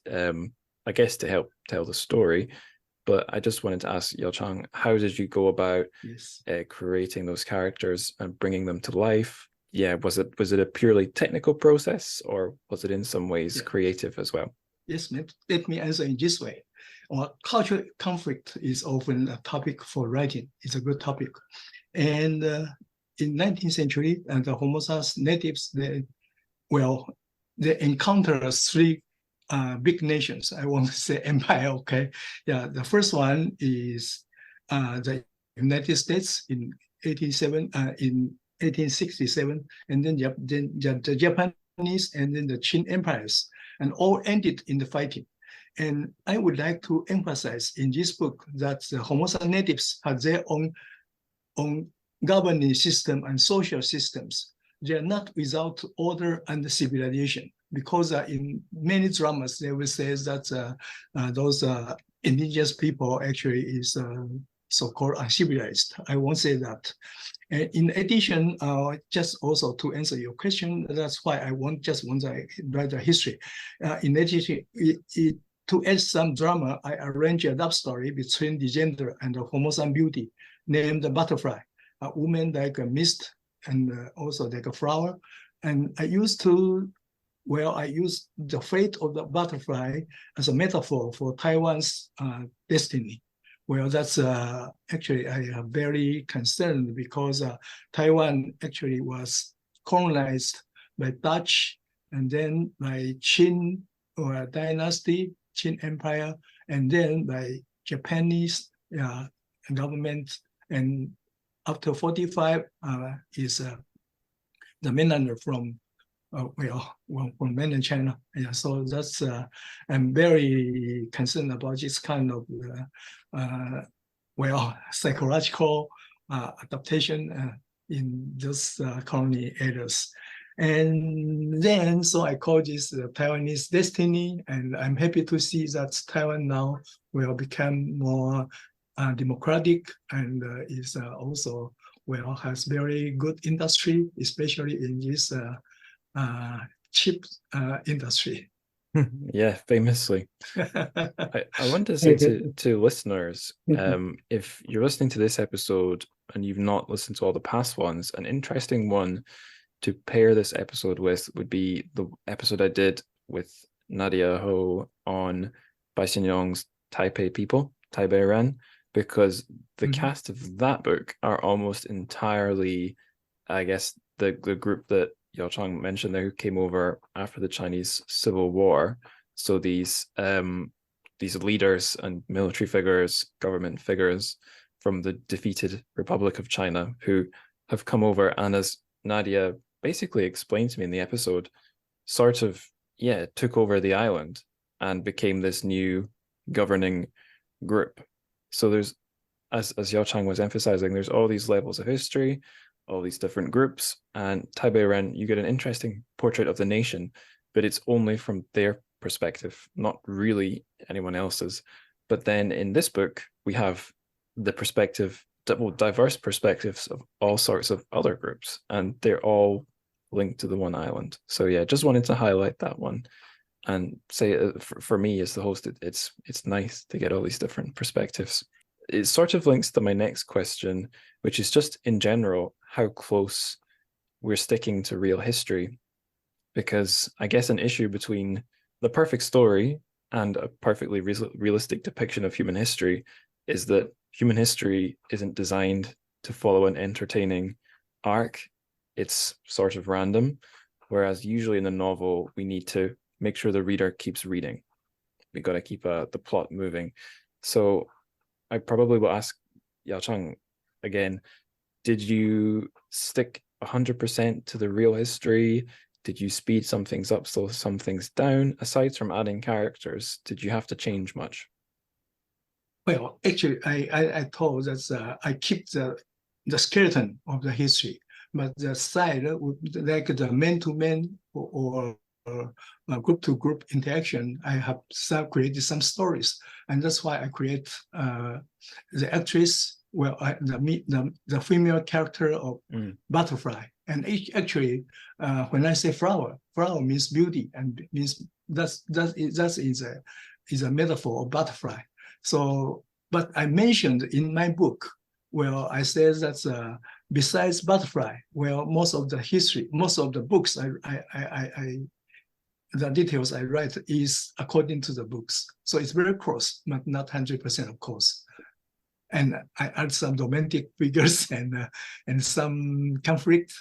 I guess, to help tell the story. But I just wanted to ask Yao-chang, how did you go about creating those characters and bringing them to life? Yeah, was it a purely technical process, or was it in some ways creative as well? Yes, let me answer in this way. Cultural conflict is often a topic for writing. It's a good topic. And in 19th century, the Formosa natives, they encounter three big nations. I want to say empire, okay? Yeah, the first one is the United States in 1867, and then the Japanese, and then the Qing empires. and all ended in the fighting. And I would like to emphasize in this book that the Formosa natives had their own governing system and social systems. They are not without order and civilization, because in many dramas they will say that those indigenous people actually is so-called uncivilized. I won't say that. And in addition, just also to answer your question, that's why I want to write the history. In addition, to add some drama, I arranged a love story between the gender and the Formosan beauty named the Butterfly, a woman like a mist and also like a flower. And I used the fate of the butterfly as a metaphor for Taiwan's destiny. Well, that's actually I am very concerned, because Taiwan actually was colonized by Dutch and then by Qin or dynasty, Qin Empire, and then by Japanese government. And after 45 is the mainlander from from mainland China. Yeah, so that's I'm very concerned about this kind of psychological adaptation in those colony areas. And then, so I call this Taiwanese destiny, and I'm happy to see that Taiwan now will become more democratic, and is also has very good industry, especially in this chip industry. Yeah, famously. I want to say to listeners, if you're listening to this episode and you've not listened to all the past ones, an interesting one to pair this episode with would be the episode I did with Nadia Ho on Bai Xianyong's Taipei people, Taipei Ren, because the cast of that book are almost entirely, I guess, the group that Yao-chang mentioned there, who came over after the Chinese Civil War. So these leaders and military figures, government figures from the defeated Republic of China, who have come over, and as Nadia basically explained to me in the episode, sort of took over the island and became this new governing group. So there's, as Yao-chang was emphasizing, there's all these levels of history, all these different groups, and Taipei Ren, you get an interesting portrait of the nation, but it's only from their perspective, not really anyone else's. But then in this book, we have the diverse perspectives of all sorts of other groups, and they're all linked to the one island. So yeah, just wanted to highlight that one and say for me as the host, it's nice to get all these different perspectives. It sort of links to my next question, which is just in general, how close we're sticking to real history. Because I guess an issue between the perfect story and a perfectly realistic depiction of human history is that human history isn't designed to follow an entertaining arc. It's sort of random. Whereas usually in a novel, we need to make sure the reader keeps reading. We got to keep the plot moving. So I probably will ask Yao-chang again, did you stick 100% to the real history? Did you speed some things up, slow some things down? Aside from adding characters, did you have to change much? Well, actually, I told that I keep the skeleton of the history, but the side, like the man-to-man or group-to-group interaction, I have created some stories, and that's why I create the actress, the female character of Butterfly, and actually, when I say flower means beauty, and means that is a metaphor of butterfly. So, but I mentioned in my book, I said that besides butterfly, most of the books the details I write is according to the books. So it's very close, but not 100% of course. And I add some romantic figures and some conflict.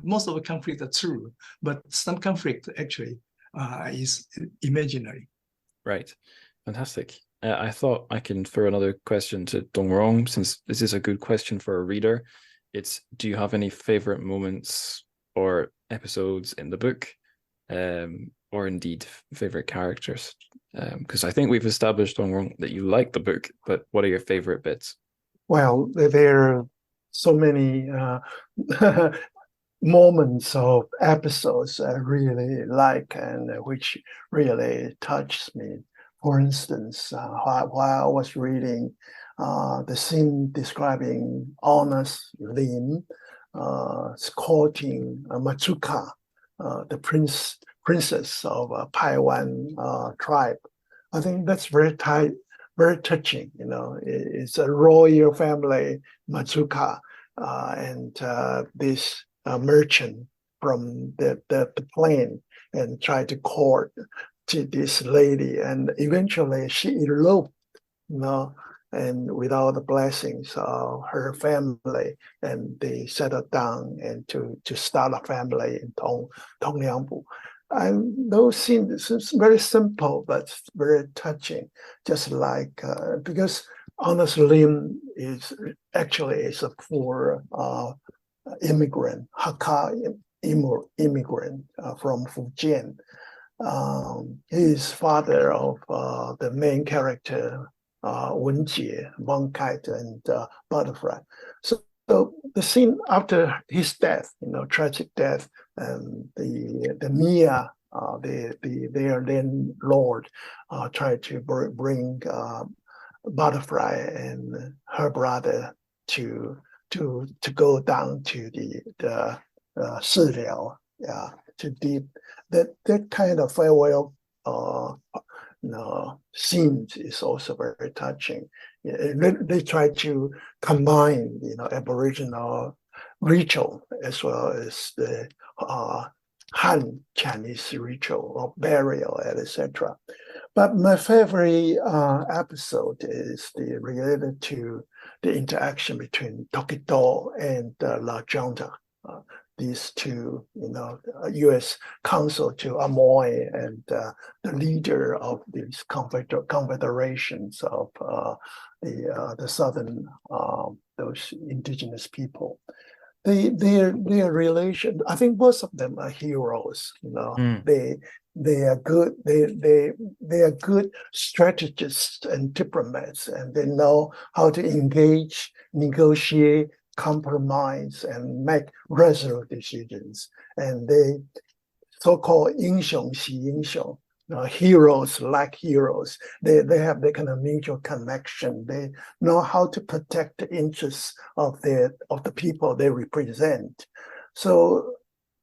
Most of the conflict are true, but some conflict actually is imaginary. Right, fantastic. I thought I can throw another question to Dongrong, since this is a good question for a reader. It's, do you have any favorite moments or episodes in the book? or indeed favorite characters? Because I think we've established, Tung-jung, that you like the book, but what are your favorite bits? Well, there are so many moments of episodes I really like and which really touched me. For instance, while I was reading the scene describing honest Lin courting Matsuka, the princess of Paiwan tribe. I think that's very touching. It's a royal family, Matsuka, and this merchant from the plain, and tried to court to this lady, and eventually she eloped, and without the blessings of her family, and they settled down and to start a family in Tongliangbu. And those scenes very simple but very touching, just like because Honest Lim is a poor immigrant, Hakka immigrant from Fujian. He's father of the main character, Wenjie, Monkite, and Butterfly. So the scene after his death, tragic death, and the Mia, their then lord, tried to bring Butterfly and her brother to go down to the Siliao, to deep that kind of farewell scenes is also very touching. They try to combine Aboriginal ritual as well as the Han Chinese ritual of burial, etc. But my favorite episode is related to the interaction between Tokito and La Jonta. These two, U.S. consul to Amoy and the leader of these confederations of the southern, those indigenous people. Their relation, I think most of them are heroes. They are good. They are good strategists and diplomats, and they know how to engage, negotiate, compromise, and make resolute decisions. And they so-called 英雄惜英雄, heroes like heroes. They have the kind of mutual connection. They know how to protect the interests of the people they represent. So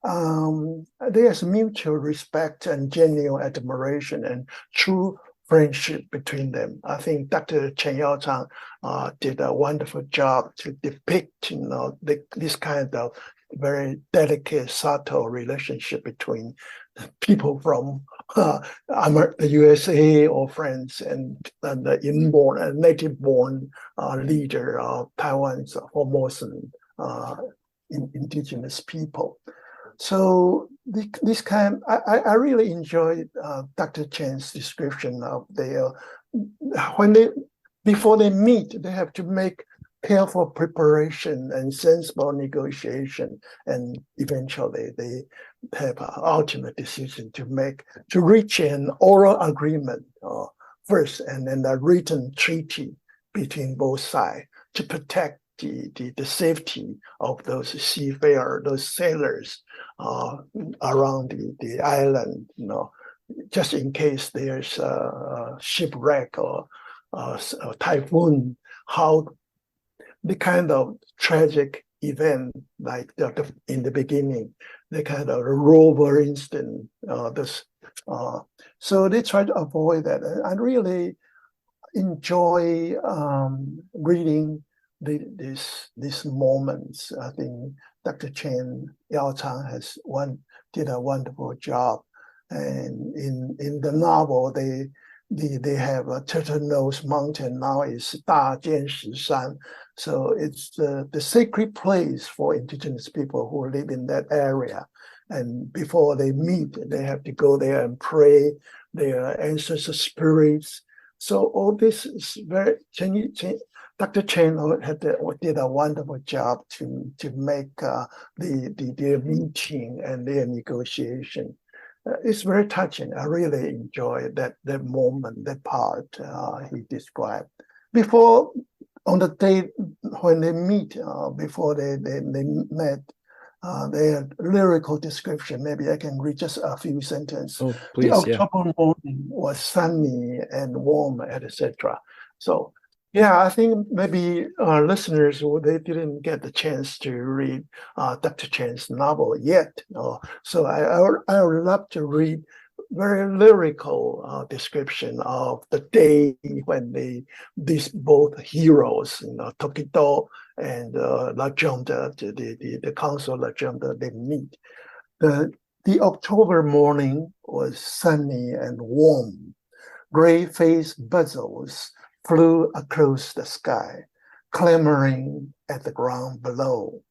there's mutual respect and genuine admiration and true friendship between them. I think Dr. Chen Yao-chang did a wonderful job to depict, this kind of very delicate, subtle relationship between people from the USA or France and the inborn and native-born leader of Taiwan's Formosan indigenous people. So this kind, I really enjoyed Dr. Chen's description of before they meet, they have to make careful preparation and sensible negotiation, and eventually they have an ultimate decision to reach an oral agreement first, and then a written treaty between both sides to protect the safety of those seafarers, those sailors around the island, just in case there's a shipwreck or a typhoon, how the kind of tragic event like in the beginning, the kind of rover incident, so they try to avoid that. I really enjoy reading these moments. I think Dr. Chen Yao-chang did a wonderful job, and in the novel they have a turtle-nosed mountain now is 大剑石山, so it's the sacred place for indigenous people who live in that area, and before they meet they have to go there and pray their ancestral spirits. So all this is very Dr. Chen did a wonderful job to make their meeting and their negotiation it's very touching. I really enjoy that moment, that part he described. Before, on the day when they meet, before they met, their lyrical description, maybe I can read just a few sentences. Oh, The please, yeah. October morning was sunny and warm, etc. So, yeah, I think maybe our listeners, they didn't get the chance to read Dr. Chen's novel yet. So I would love to read very lyrical description of the day when these both heroes, Tokito and Lajunda, the council Lajunda, they meet. The October morning was sunny and warm. Gray-faced buzzards flew across the sky, clamoring at the ground below.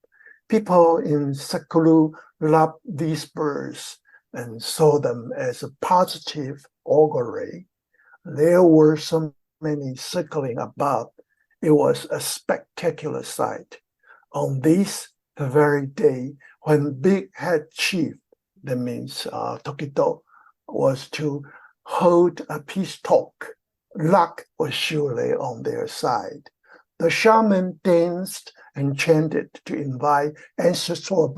People in Sakulu loved these birds and saw them as a positive augury. There were so many circling above. It was a spectacular sight. On this, the very day when Big Head Chief, that means Tokito, was to hold a peace talk, luck was surely on their side. The shaman danced and chanted to invite ancestral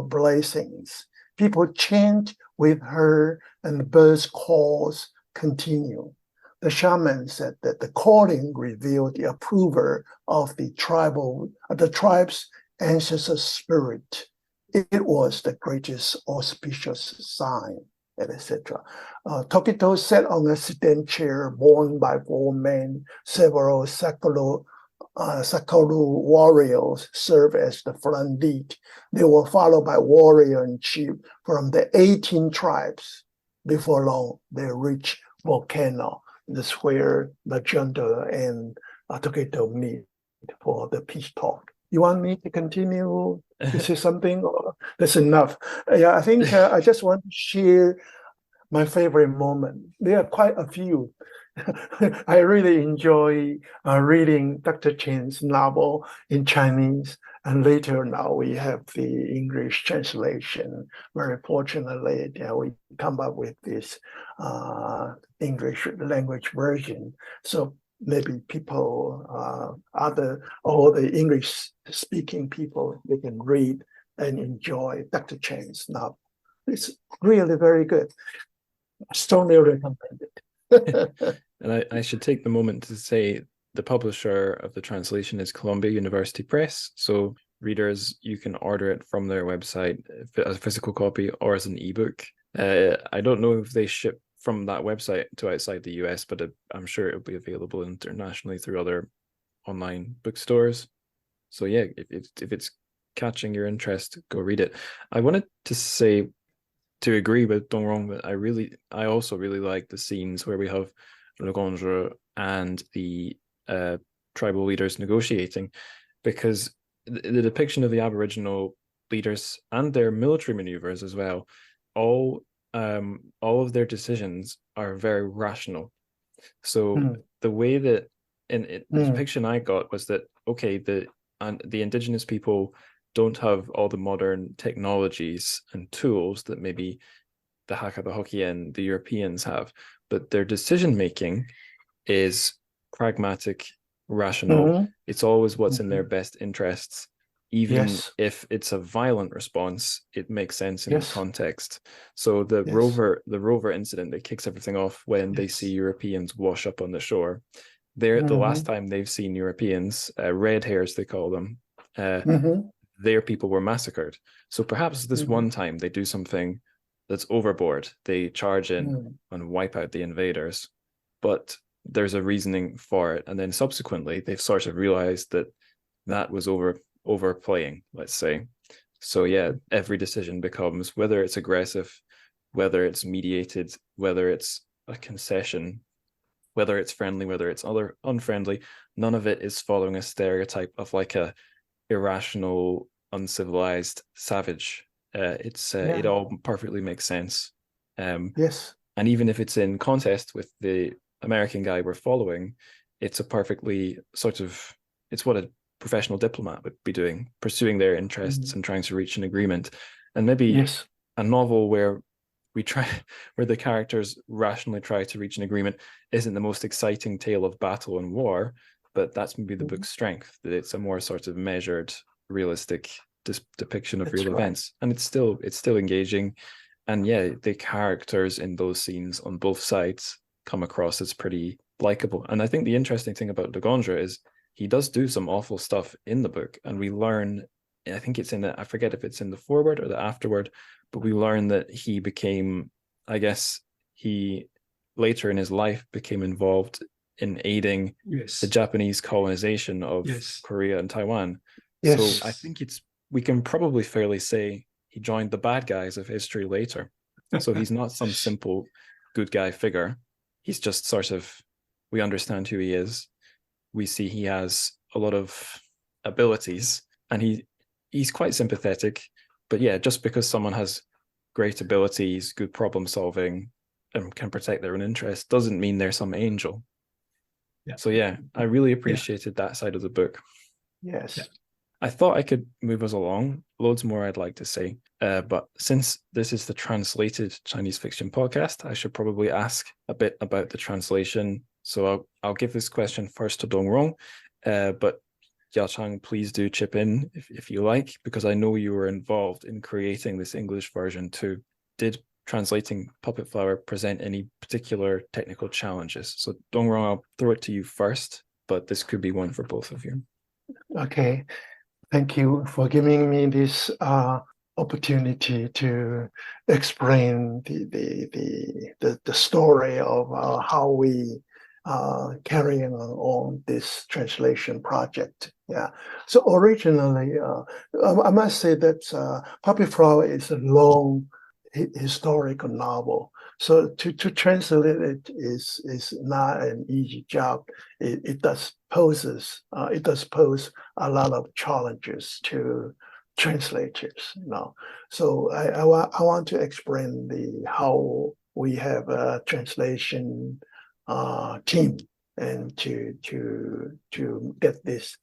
blessings. People chant with her, and the birds' calls continue. The shaman said that the calling revealed the approval of the tribe's ancestor spirit. It was the greatest auspicious sign, etc. Tokito sat on a sit-in chair borne by 4 men. Several Sakaru warriors served as the front lead. They were followed by warrior and chief from the 18 tribes. Before long, they reached volcano. This is where the junta and Tokito meet for the peace talk. You want me to continue to say something? Or that's enough. Yeah, I think I just want to share my favorite moment. There are quite a few. I really enjoy reading Dr. Chen's novel in Chinese, and later now we have the English translation. Very fortunately, we come up with this English language version. So maybe people, all the English-speaking people, they can read and enjoy Dr. Chen's novel. It's really very good. I strongly recommend it. And I should take the moment to say the publisher of the translation is Columbia University Press. So readers, you can order it from their website as a physical copy or as an ebook. I don't know if they ship from that website to outside the US, but I'm sure it'll be available internationally through other online bookstores. So yeah, if it's catching your interest, go read it. I wanted to say, to agree with Tung-jung, that I also really like the scenes where we have Le Gondre and the tribal leaders negotiating, because the depiction of the Aboriginal leaders and their military maneuvers as well, all of their decisions are very rational. So the way that the depiction I got was that, okay, the indigenous people don't have all the modern technologies and tools that maybe the Hakka, the Hokkien, the Europeans have, but their decision making is pragmatic, rational. It's always what's in their best interests. Even if it's a violent response, it makes sense in the context. So the rover incident that kicks everything off when they see Europeans wash up on the shore. The last time they've seen Europeans, red hairs they call them, their people were massacred. So perhaps this one time they do something that's overboard. They charge in and wipe out the invaders, but there's a reasoning for it. And then subsequently, they've sort of realized that was overplaying, let's say. So yeah, every decision becomes, whether it's aggressive, whether it's mediated, whether it's a concession, whether it's friendly, whether it's unfriendly, none of it is following a stereotype of like a irrational, uncivilized savage. It all perfectly makes sense. And even if it's in contest with the American guy we're following, it's a perfectly it's what a professional diplomat would be doing, pursuing their interests and trying to reach an agreement. And maybe a novel where where the characters rationally try to reach an agreement isn't the most exciting tale of battle and war, but that's maybe the book's strength, that it's a more sort of measured, realistic depiction of real events, and it's still engaging. And yeah, the characters in those scenes on both sides come across as pretty likable. And I think the interesting thing about de Gondre is he does do some awful stuff in the book, and we learn, I think it's in I forget if it's in the foreword or the afterword, but we learn that he became, I guess he later in his life became involved in aiding the Japanese colonization of Korea and Taiwan. So I think we can probably fairly say he joined the bad guys of history later. So he's not some simple good guy figure. He's just sort of, we understand who he is. We see he has a lot of abilities, and he's quite sympathetic. But yeah, just because someone has great abilities, good problem solving, and can protect their own interests doesn't mean they're some angel. So yeah, I really appreciated that side of the book. I thought I could move us along. Loads more I'd like to say. But since this is the translated Chinese fiction podcast, I should probably ask a bit about the translation. So I'll give this question first to Dongrong. But Yao-chang, please do chip in if you like, because I know you were involved in creating this English version too. Did translating Puppet Flower present any particular technical challenges? So Dongrong, I'll throw it to you first, but this could be one for both of you. Okay. Thank you for giving me this opportunity to explain the story of how we carrying on this translation project. So originally, I must say that Puppet Flower is a long historical novel. So to translate it is not an easy job. It does pose a lot of challenges to translators. So I want to explain how we have a translation team and to get this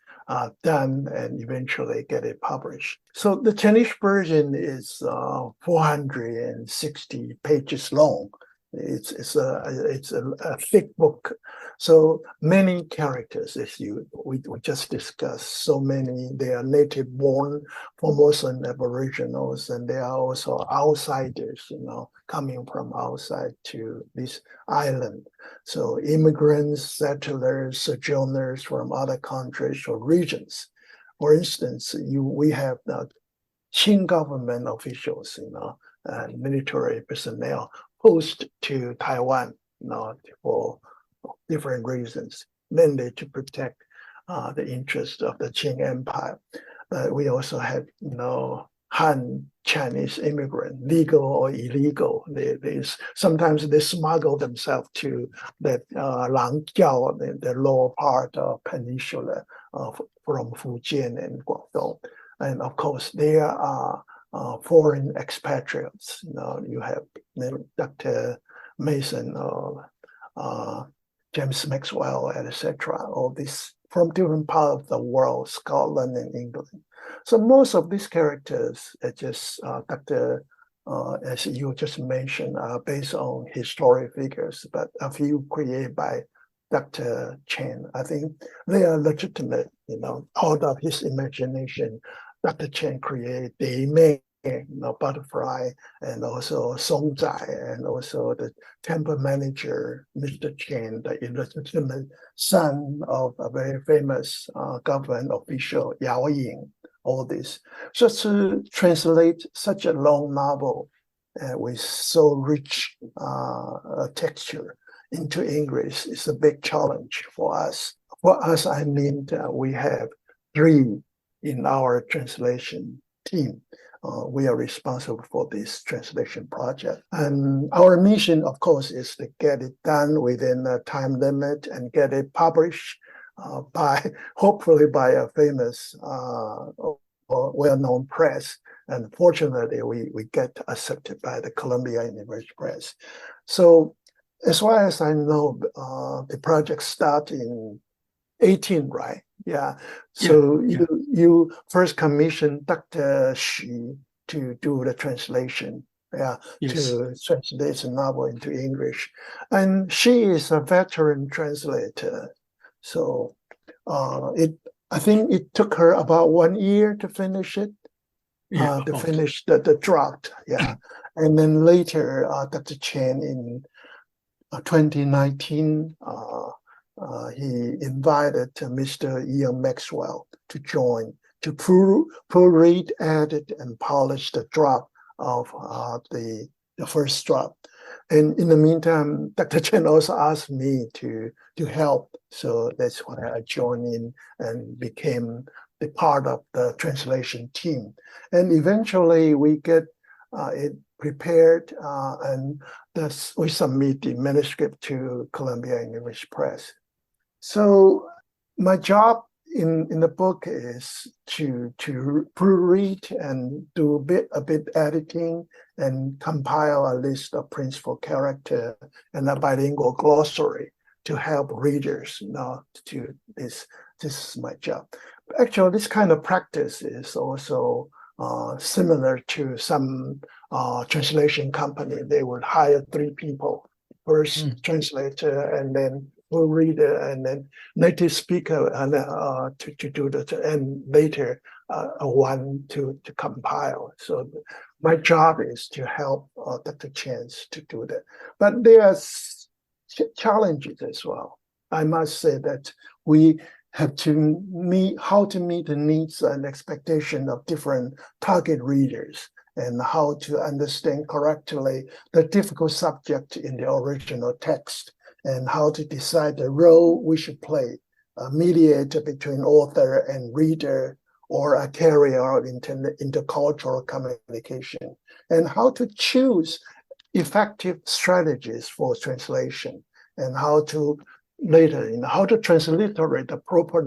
done and eventually get it published. So the Chinese version is 460 pages long. It's a thick book. So many characters, as we just discussed, so many. They are native born Formosa aboriginals, and they are also outsiders, coming from outside to this island. So immigrants, settlers, sojourners from other countries or regions. For instance, we have the Qing government officials, and military personnel post to Taiwan, for different reasons, mainly to protect the interest of the Qing Empire. We also have, Han Chinese immigrant, legal or illegal. Sometimes they smuggle themselves to that Langjiao, the lower part of peninsula from Fujian and Guangdong. And of course, there are foreign expatriates. You have Dr. Mason, James Maxwell, etc. All these from different parts of the world, Scotland and England. So most of these characters are just as you just mentioned, are based on historic figures, but a few created by Dr. Chen. I think they are legitimate, out of his imagination. Dr. Chen created the Mei, butterfly, and also Song Zai, and also the temple manager, Mr. Chen, the illegitimate son of a very famous government official, Yao-chang, all this. So to translate such a long novel with so rich texture into English is a big challenge for us. For us, I mean, we have 3 in our translation team. We are responsible for this translation project. And our mission, of course, is to get it done within a time limit and get it published hopefully by a famous or well-known press. And fortunately, we get accepted by the Columbia University Press. So as far as I know, the project started in 18, right? Yeah. So you first commissioned Dr. Xu to do the translation. to translate the novel into English. And she is a veteran translator. So I think it took her about 1 year to finish it, finish the draft. And then later, Dr. Chen in 2019, he invited Mr. Ian Maxwell to join to proofread, edit, and polish the draft of the first draft. And in the meantime, Dr. Chen also asked me to help. So that's why I joined in and became the part of the translation team. And eventually we get it prepared and we submit the manuscript to Columbia English Press. So my job in the book is to proofread and do a bit editing and compile a list of principal character and a bilingual glossary to help readers. This is my job. Actually, this kind of practice is also similar to some translation company. They would hire 3 people, first translator, and then reader, and then native speaker, and to do that, and later one to compile. So my job is to help Dr. Chen to do that. But there are challenges as well. I must say that we have to meet the needs and expectation of different target readers, and how to understand correctly the difficult subject in the original text, and how to decide the role we should play, a mediator between author and reader, or a carrier of intercultural communication, and how to choose effective strategies for translation, and how to later, how to transliterate the proper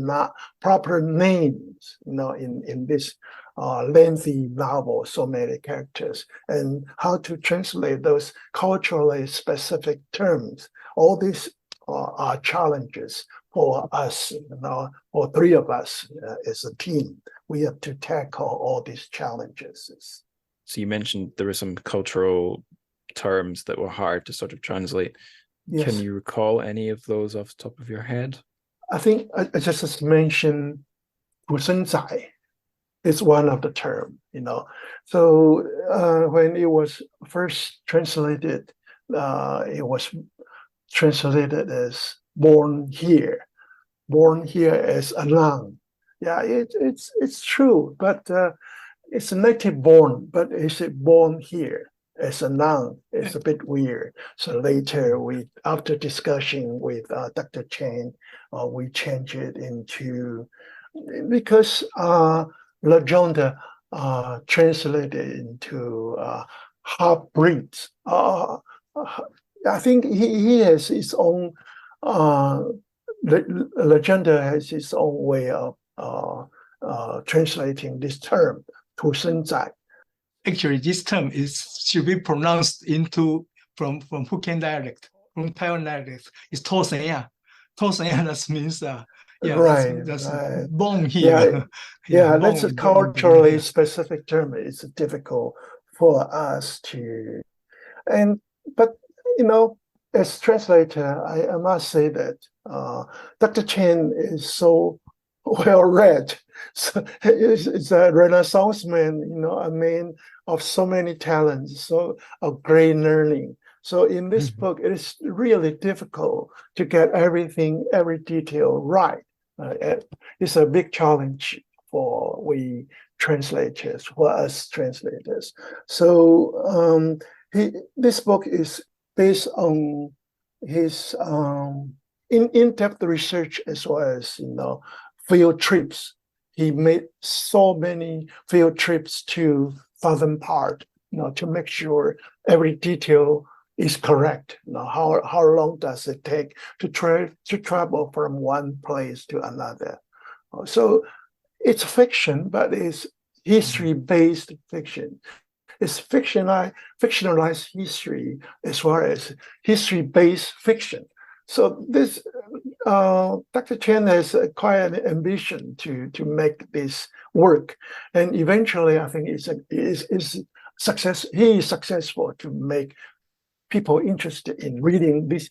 names, in this lengthy novel, so many characters, and how to translate those culturally specific terms. All these are challenges for us, for 3 of us as a team. We have to tackle all these challenges. So you mentioned there were some cultural terms that were hard to sort of translate. Yes. Can you recall any of those off the top of your head? I think I just mentioned 土生仔 is one of the term, So when it was first translated, it was translated as born here as a noun. It's true, but it's native born, but is it born here as a noun? It's a bit weird. So later, after discussion with Dr. Chen, we changed it into, because Legendre translated into half-breeds. I think he has his own, Legendre has his own way of translating this term, 土生仔. Actually, this term should be pronounced from Hokkien dialect, from Taiwan dialect. It's 土生仔. 土生仔, that means that's born here. That's a culturally specific term. It's difficult for us to, but as translator, I must say that Dr. Chen is so well read. So he's a Renaissance man, a man of so many talents, of great learning. So in this book, it is really difficult to get every detail right. It's a big challenge for us translators. So this book is based on his in-depth research, as well as field trips. He made so many field trips to southern part, to make sure every detail is correct. How long does it take to travel from one place to another? So it's fiction, but it's history-based fiction. It's fictionalized history as well as history-based fiction. So this Dr. Chen has quite an ambition to make this work, and eventually I think it's he is successful to make people interested in reading this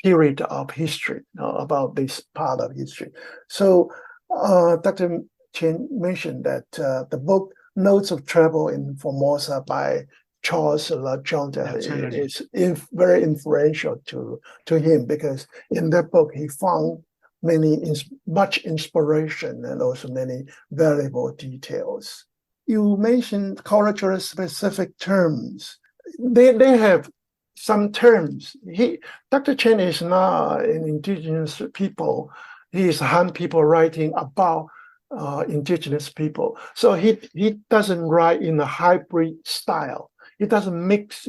period of history, about this part of history. So Dr. Chen mentioned that the book Notes of Travel in Formosa by Charles Yao-chang is very influential to him, because in that book he found much inspiration and also many valuable details. You mentioned culturally specific terms. They have some terms. Dr. Chen is not an indigenous people. He is Han people writing about indigenous people. So he doesn't write in a hybrid style. He doesn't mix,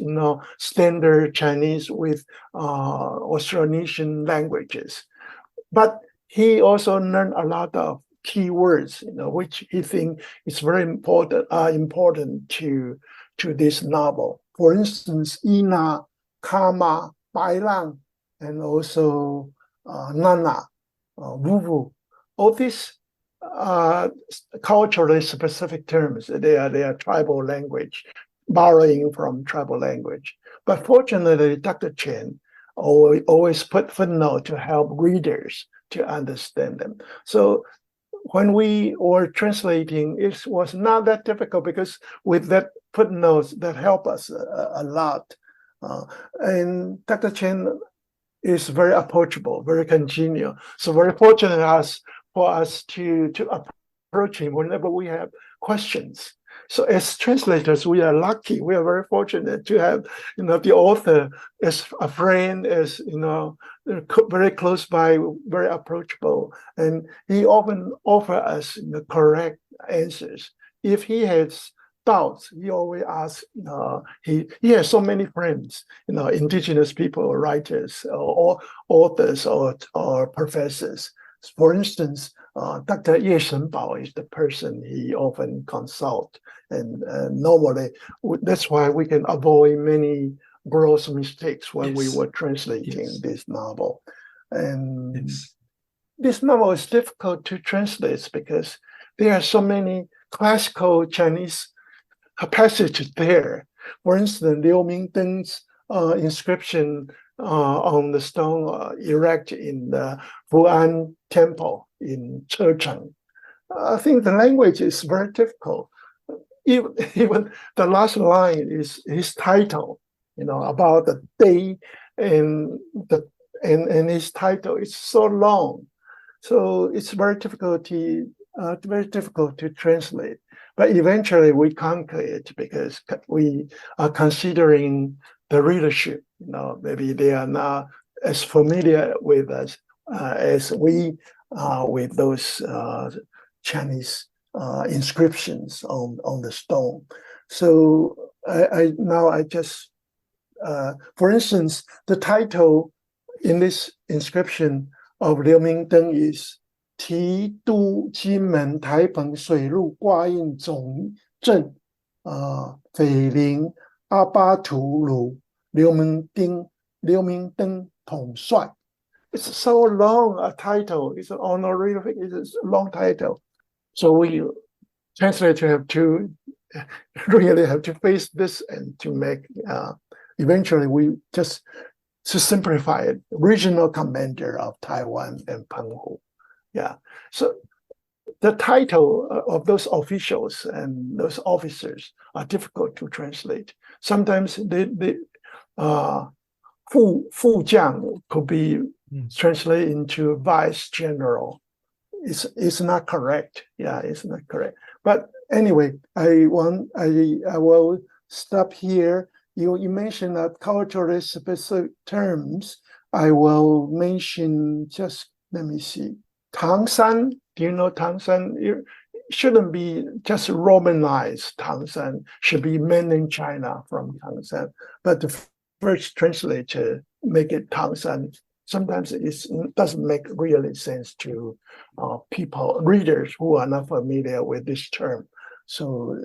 standard Chinese with Austronesian languages. But he also learned a lot of key words, which he thinks is very important to this novel. For instance, Ina, Kama, Bailang, and also Nana, Wuvu. All these culturally specific terms. They are tribal language, borrowing from tribal language. But fortunately, Dr. Chen always put footnote to help readers to understand them. So when we were translating, it was not that difficult, because with that footnotes that help us a lot. And Dr. Chen is very approachable, very congenial. So very fortunate for us to approach him whenever we have questions. So as translators, we are lucky. We are very fortunate to have, the author as a friend, as very close by, very approachable, and he often offers us correct answers. If he has doubts, he always asks. He has so many friends, indigenous people, writers, or authors, or professors. For instance, Dr. Ye Shenbao is the person he often consults, and normally that's why we can avoid many gross mistakes when we were translating this novel. And this novel is difficult to translate because there are so many classical Chinese passages there. For instance, Liu Mingdeng's inscription on the stone erected in the Fu'an Temple in TrChFic. I think the language is very difficult. Even the last line is his title, about the day, and his title is so long, so it's very difficult to translate. But eventually we conquer it, because we are considering the readership. Maybe they are not as familiar with us as we are with those Chinese inscriptions on the stone. So I just, for instance, the title in this inscription of Liu Mingdeng is 提督金门台澎水陆挂印总镇斐灵阿巴图鲁刘明登统帅. It's so long a title. It's an honorific. It's a long title. So we translators have to really have to face this and to make. Eventually, we just to simplify it. Regional commander of Taiwan and Penghu. Yeah. So the title of those officials and those officers are difficult to translate. Sometimes Fu Jiang could be translated into vice general. It's not correct. Yeah, it's not correct. But anyway, I will stop here. You mentioned that culturally specific terms. I will mention just, let me see. Tangshan, do you know Tangshan? It shouldn't be just Romanized Tangshan, should be mainland China from Tangshan. But the first translator make it Tangshan. Sometimes it doesn't make really sense to readers who are not familiar with this term. So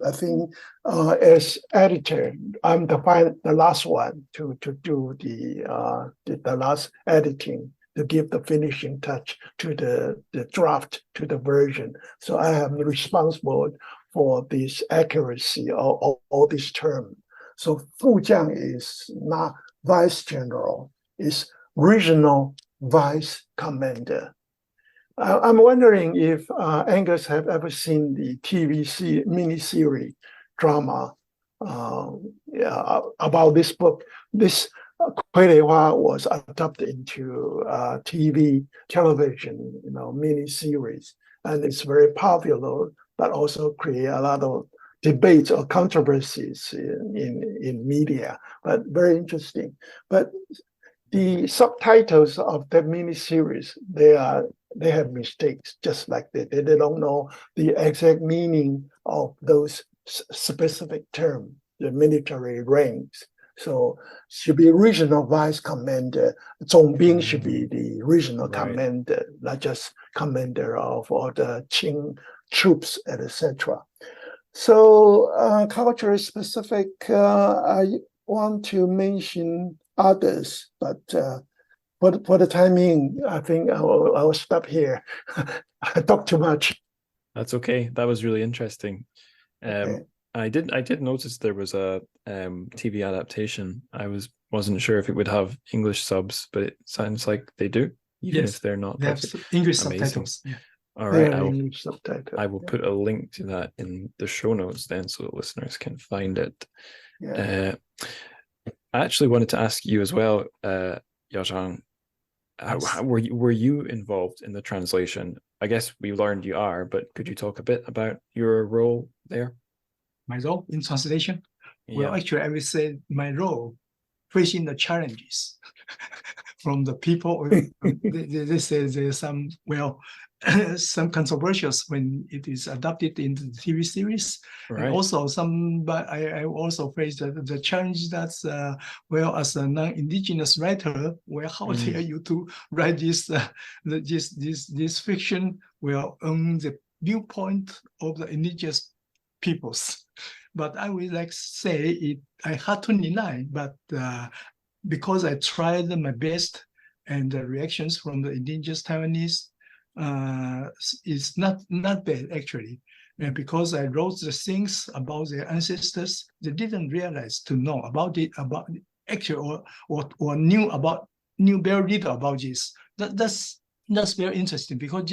I think as editor, I'm the last one to do the last editing, to give the finishing touch to the draft, to the version. So I am responsible for this accuracy of all these terms. So 副将 is not vice general, it's regional vice commander. I'm wondering if Angus have ever seen the TV miniseries drama about this book. This 傀儡花 was adapted into television, miniseries, and it's very popular, but also create a lot of debates or controversies in media, but very interesting. But the subtitles of the miniseries, they have mistakes, just like that. They don't know the exact meaning of those specific terms, the military ranks. So should be regional vice commander. 总兵 should be the regional commander, not just commander of all the Qing troops, etc. So culture specific, I want to mention others, but for the time being, I think I will stop here. I talk too much. That's okay. That was really interesting. Okay. I did notice there was a TV adaptation. I wasn't sure if it would have English subs, but it sounds like they do, even if they're not. They have English amazing. Subtitles. Yeah. All right, English subtitle. I will put a link to that in the show notes then, so that listeners can find it. Yeah. I actually wanted to ask you as well, Yao-chang, how were you involved in the translation? I guess we learned you are, but could you talk a bit about your role there? My role in translation? Well, Yeah. actually, I would say my role facing the challenges from the people. They say there's some, some controversials when it is adapted into the TV series. Right. And also but I also face the challenge that's, as a non-indigenous writer, how dare you to write this fiction, on the viewpoint of the indigenous peoples. But I would like to say I had to deny, but because I tried my best, and the reactions from the indigenous Taiwanese is not bad actually. And because I wrote the things about their ancestors, they didn't realize to know about it, actually, or knew very little about this. That's very interesting, because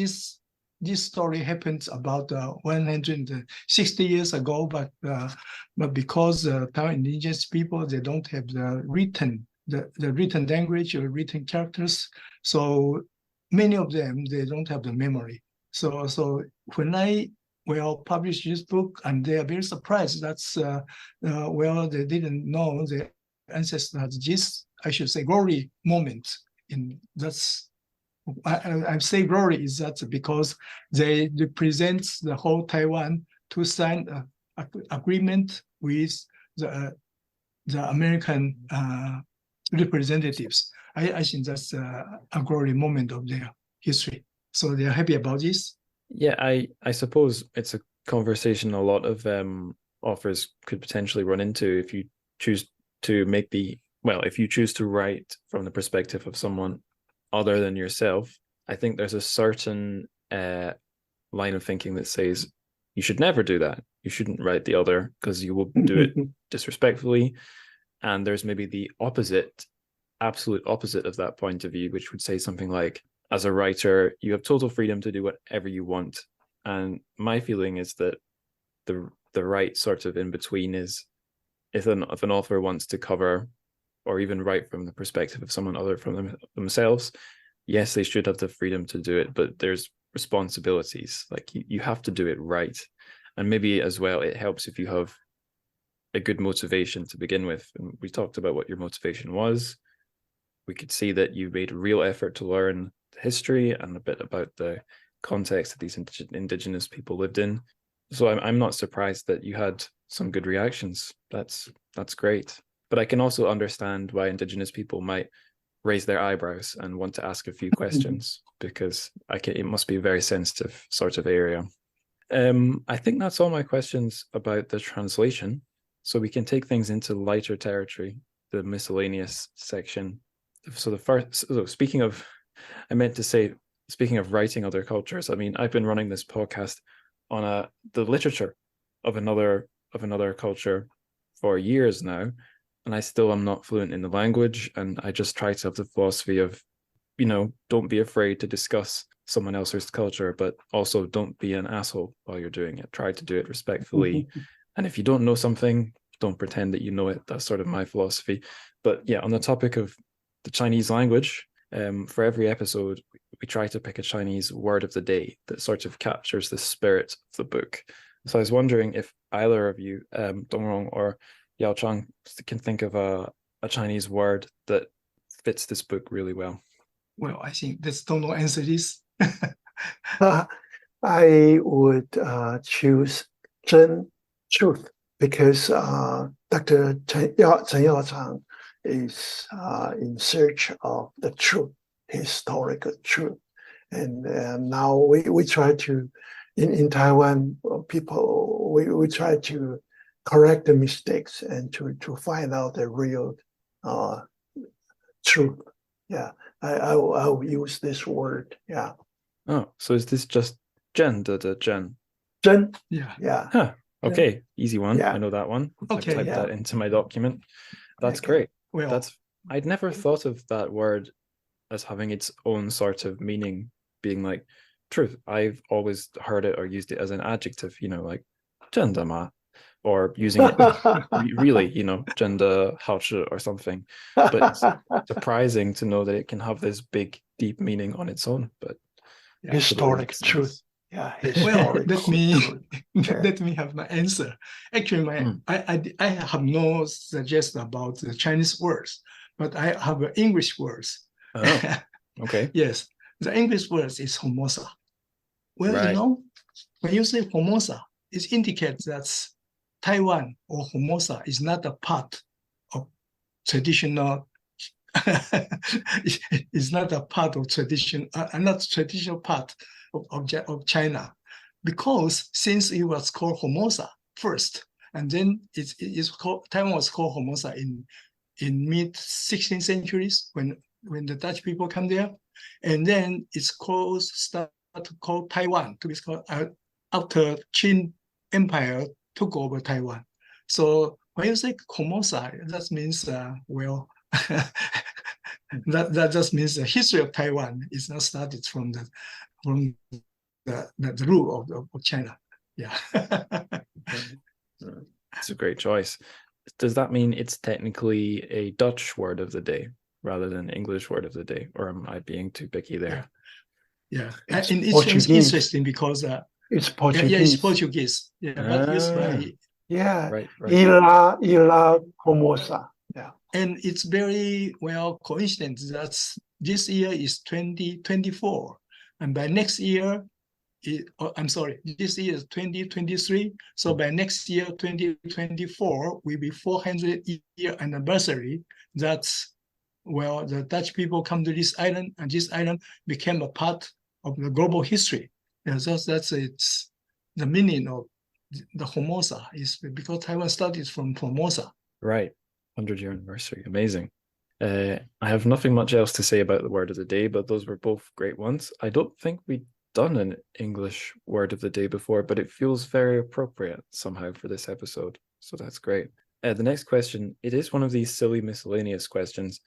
this story happened about 160 years ago, but because Taiwan indigenous people, they don't have the written language or written characters, so many of them, they don't have the memory. So when I published this book, and they are very surprised. That's they didn't know the ancestors had this, I should say, glory moment. I say glory is that because they represent the whole Taiwan to sign an agreement with the American representatives. I think that's a glory moment of their history. So they're happy about this. Yeah, I suppose it's a conversation a lot of authors could potentially run into if you choose to if you choose to write from the perspective of someone other than yourself. I think there's a certain line of thinking that says you should never do that. You shouldn't write the other, because you will do it disrespectfully. And there's maybe the absolute opposite of that point of view, which would say something like, as a writer, you have total freedom to do whatever you want. And my feeling is that the right sort of in between is if an author wants to cover or even write from the perspective of someone other from themselves, yes, they should have the freedom to do it, but there's responsibilities. Like you have to do it right. And maybe as well, it helps if you have a good motivation to begin with. And we talked about what your motivation was. We could see that you made a real effort to learn the history and a bit about the context that these indigenous people lived in. So I'm not surprised that you had some good reactions. That's great. But I can also understand why indigenous people might raise their eyebrows and want to ask a few questions, because it must be a very sensitive sort of area. I think that's all my questions about the translation. So we can take things into lighter territory, the miscellaneous section. So speaking of writing other cultures, I mean, I've been running this podcast on the literature of another culture for years now, and I still am not fluent in the language. And I just try to have the philosophy of, don't be afraid to discuss someone else's culture, but also don't be an asshole while you're doing it. Try to do it respectfully. And if you don't know something, don't pretend that you know it. That's sort of my philosophy. But yeah, on the topic of the Chinese language, for every episode, we try to pick a Chinese word of the day that sort of captures the spirit of the book. So I was wondering if either of you, Tung-jung or Yao-chang, can think of a Chinese word that fits this book really well. Well, I think let's don't know answer this. I would choose zhēn, truth, because Dr. Chen Yao-chang is in search of the truth, historical truth. And now we try to, in Taiwan, people, we try to correct the mistakes and to find out the real truth. Yeah, I will use this word. Yeah. Oh, so is this just zhēn, the zhēn? Zhēn? Yeah. Yeah. Huh. Okay, easy one. Yeah. I know that one. Okay, I've typed that into my document. That's great. Well, I'd never thought of that word as having its own sort of meaning, being like truth. I've always heard it or used it as an adjective, like 真的吗? Or using it really, 真的好吃 or something. But it's surprising to know that it can have this big, deep meaning on its own. But historic truth. Yeah. well, let me Yeah. let me have my answer. Actually, I have no suggestion about the Chinese words, but I have English words. Oh, okay. Yes, the English words is Formosa. Well, Right. when you say Formosa, it indicates that Taiwan or Formosa is not a part of traditional. It's not a part of tradition, not traditional part of China, because since it was called Formosa first, and then it's called, Taiwan was called Formosa in mid 16th centuries when the Dutch people come there, and then it's start to call Taiwan to be called after Qing Empire took over Taiwan. So when you say Formosa, that means well. that just means the history of Taiwan is not started from the rule of China. Yeah. It's a great choice. Does that mean it's technically a Dutch word of the day rather than English word of the day? Or am I being too picky there? Yeah. It's And it's Portuguese. interesting because It's Portuguese. Yeah, it's Portuguese. Yeah, but used by right. Right. Ila Formosa. Yeah. And it's very well coincidence that this year is 2024, and by next year, this year is 2023. So by next year, 2024, will be 400-year anniversary. That's the Dutch people come to this island, and this island became a part of the global history. And so that's it's the meaning of the Formosa is because Taiwan started from Formosa. Right. 100-year anniversary. Amazing. I have nothing much else to say about the word of the day, but those were both great ones. I don't think we've done an English word of the day before, but it feels very appropriate somehow for this episode. So that's great. The next question, it is one of these silly miscellaneous questions,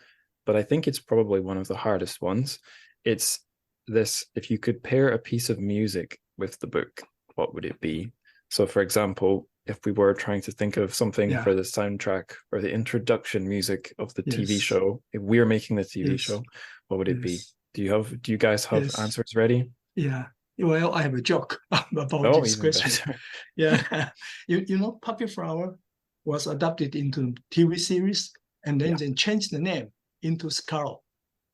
but I think it's probably one of the hardest ones. It's this: if you could pair a piece of music with the book, what would it be? So for example, if we were trying to think of something for the soundtrack or the introduction music of the TV show, if we're making the TV show, what would it be? Do you guys have answers ready? Yeah. Well, I have a joke about this question. Yeah. you know, Puppy Flower was adapted into TV series and then changed the name into Scarlet.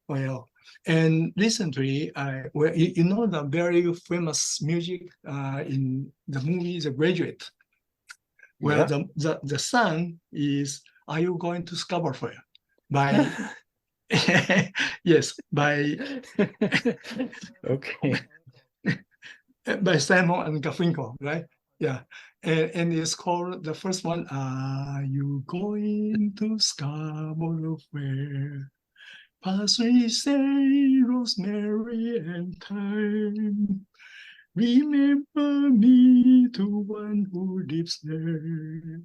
Well, and recently, you know the very famous music in the movie The Graduate. Well, the song is "Are You Going to Scarborough?" by yes, by okay, by Simon and Garfunkel, right? Yeah, and it's called the first one. Are you going to Scarborough Fair? Parsley, say, rosemary, and thyme. Remember me to one who lives there.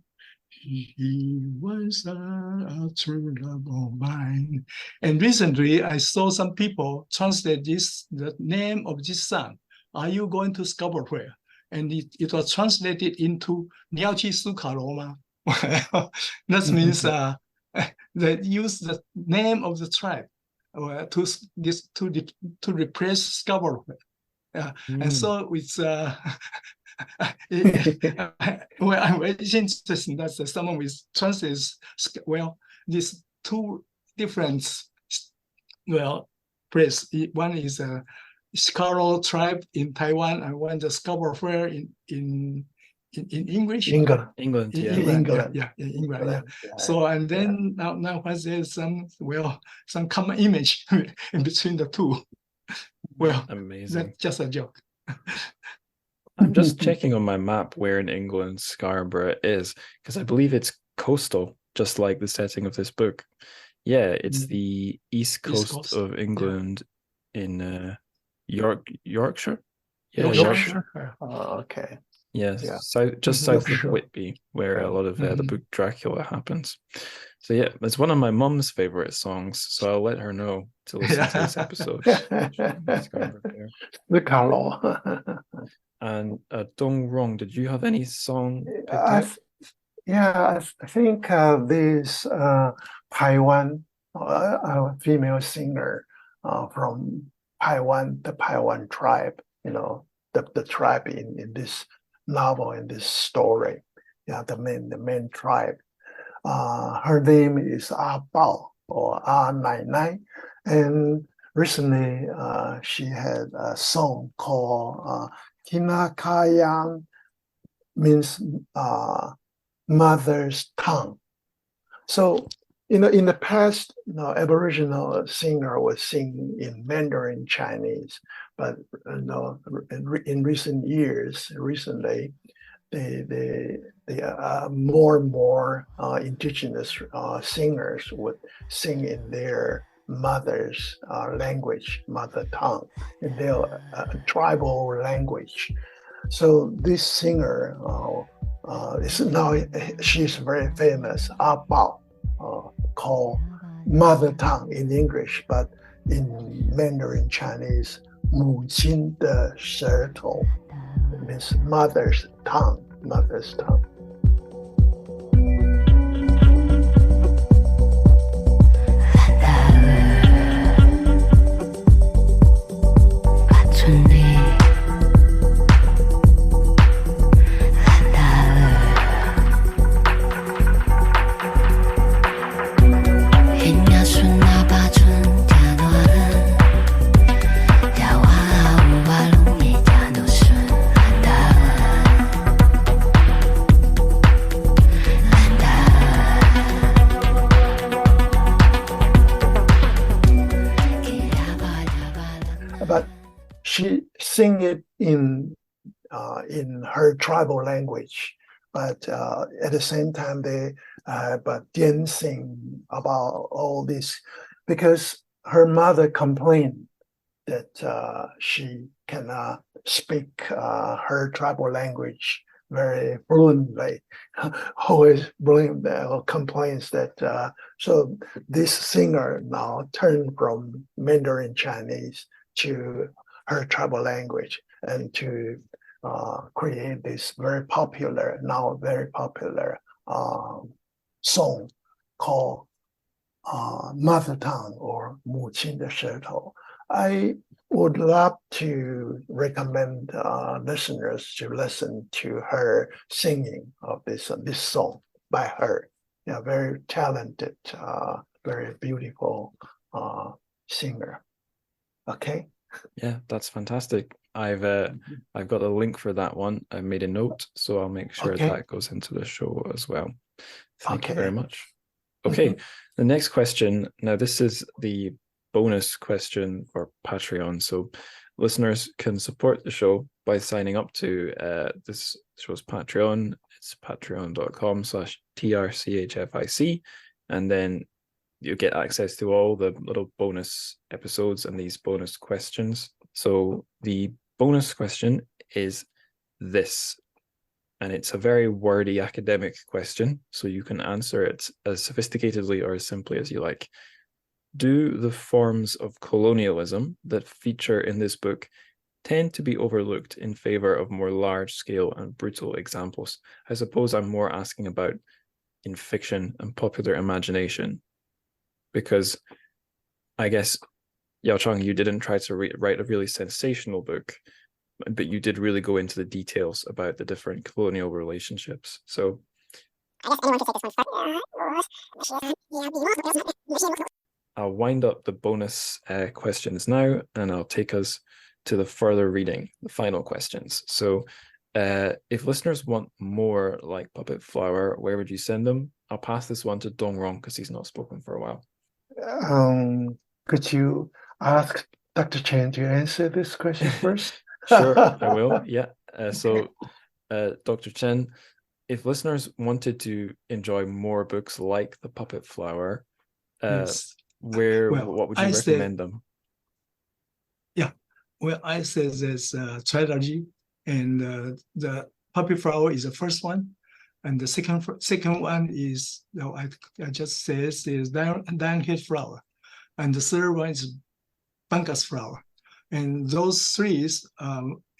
He was a true love of mine. And recently, I saw some people translate the name of this song. Are you going to Scarborough? And it was translated into 你要去苏卡罗吗? That means they use the name of the tribe to replace Scarborough. And so it's well, I'm very interested that someone with translates these two different place. One is a Scarborough tribe in Taiwan, and one the Scarborough in English. England. England, yeah. England. In England. Yeah. So and then now there's some common image in between the two. Well, amazing. That's just a joke. I'm just checking on my map where in England Scarborough is, because I believe it's coastal, just like the setting of this book. Yeah, it's the east coast of England in Yorkshire. Yeah, Yorkshire. Okay. Yes, Yeah. just south of Whitby, where a lot of the book Dracula happens. So yeah, it's one of my mum's favorite songs. So I'll let her know to listen to this episode. The color. And Tung-jung, did you have any song picked out? I think this Taiwan female singer from Taiwan, the Taiwan tribe, the tribe in this novel, in this story, the main tribe. Her name is Ah Bao or Ah Nai Nai, and recently she had a song called Tinakayang, means mother's tongue. So in the past, Aboriginal singer was singing in Mandarin Chinese, but in recent years, recently, the more and more indigenous singers would sing in their mother's language, mother tongue, in their tribal language. So this singer she's very famous, Ah Bao, called mother tongue in English, but in Mandarin Chinese, 母亲的舌头 means mother's tongue. But she sing it in her tribal language, but at the same time but dancing about all this, because her mother complained that she cannot speak her tribal language very fluently. Always complains that so this singer now turned from Mandarin Chinese to her tribal language and to create this very popular song called Mother Tongue or 母亲的舌头. I would love to recommend listeners to listen to her singing of this song by her. Very talented, very beautiful singer. Okay. Yeah, that's fantastic. I've got a link for that one. I made a note, so I'll make sure that goes into the show as well. Thank you very much. Okay, the next question. Now, this is the bonus question for Patreon. So listeners can support the show by signing up to this show's Patreon. It's patreon.com/TrChFic. And then you get access to all the little bonus episodes and these bonus questions. So the bonus question is this. And it's a very wordy academic question, so you can answer it as sophisticatedly or as simply as you like. Do the forms of colonialism that feature in this book tend to be overlooked in favor of more large-scale and brutal examples? I suppose I'm more asking about in fiction and popular imagination, because I guess, Yao-chang, you didn't try to write a really sensational book, but you did really go into the details about the different colonial relationships. So I guess anyone could take this one. I'll wind up the bonus questions now, and I'll take us to the further reading, the final questions. So if listeners want more like Puppet Flower, where would you send them? I'll pass this one to Dong-rong because he's not spoken for a while. Could you ask Dr. Chen to answer this question first? Sure, I will. Yeah. Dr. Chen, if listeners wanted to enjoy more books like The Puppet Flower, Yes. what would you recommend them? Yeah, well, I said there's trilogy, and the Puppet Flower is the first one, and the second one is, I just said, is Lionhead Flower, and the third one is Bungus Flower. And those three,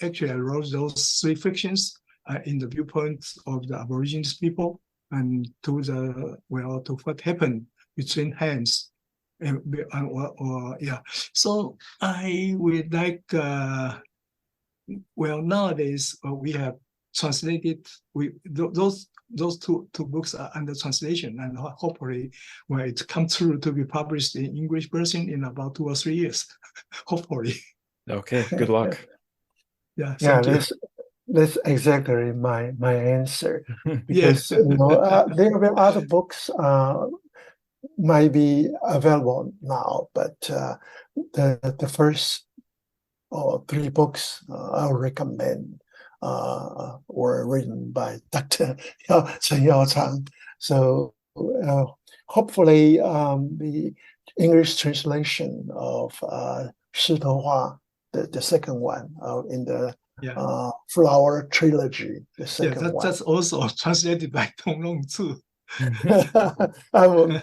actually I wrote those three fictions in the viewpoint of the Aborigines people, and to what happened between hands. So I would like, nowadays we have translated, those two books are under translation, and hopefully it comes through to be published in English version in about 2 or 3 years, hopefully. Okay, good luck. Yeah, that's exactly my answer. Because Yeah. there are other books might be available now, but the first 3 books I'll recommend were written by Dr. Chen Yao-chang. So hopefully the English translation of Shi Hua, the second one in the Flower trilogy, the second one. That's also translated by Tung-jung too. I'm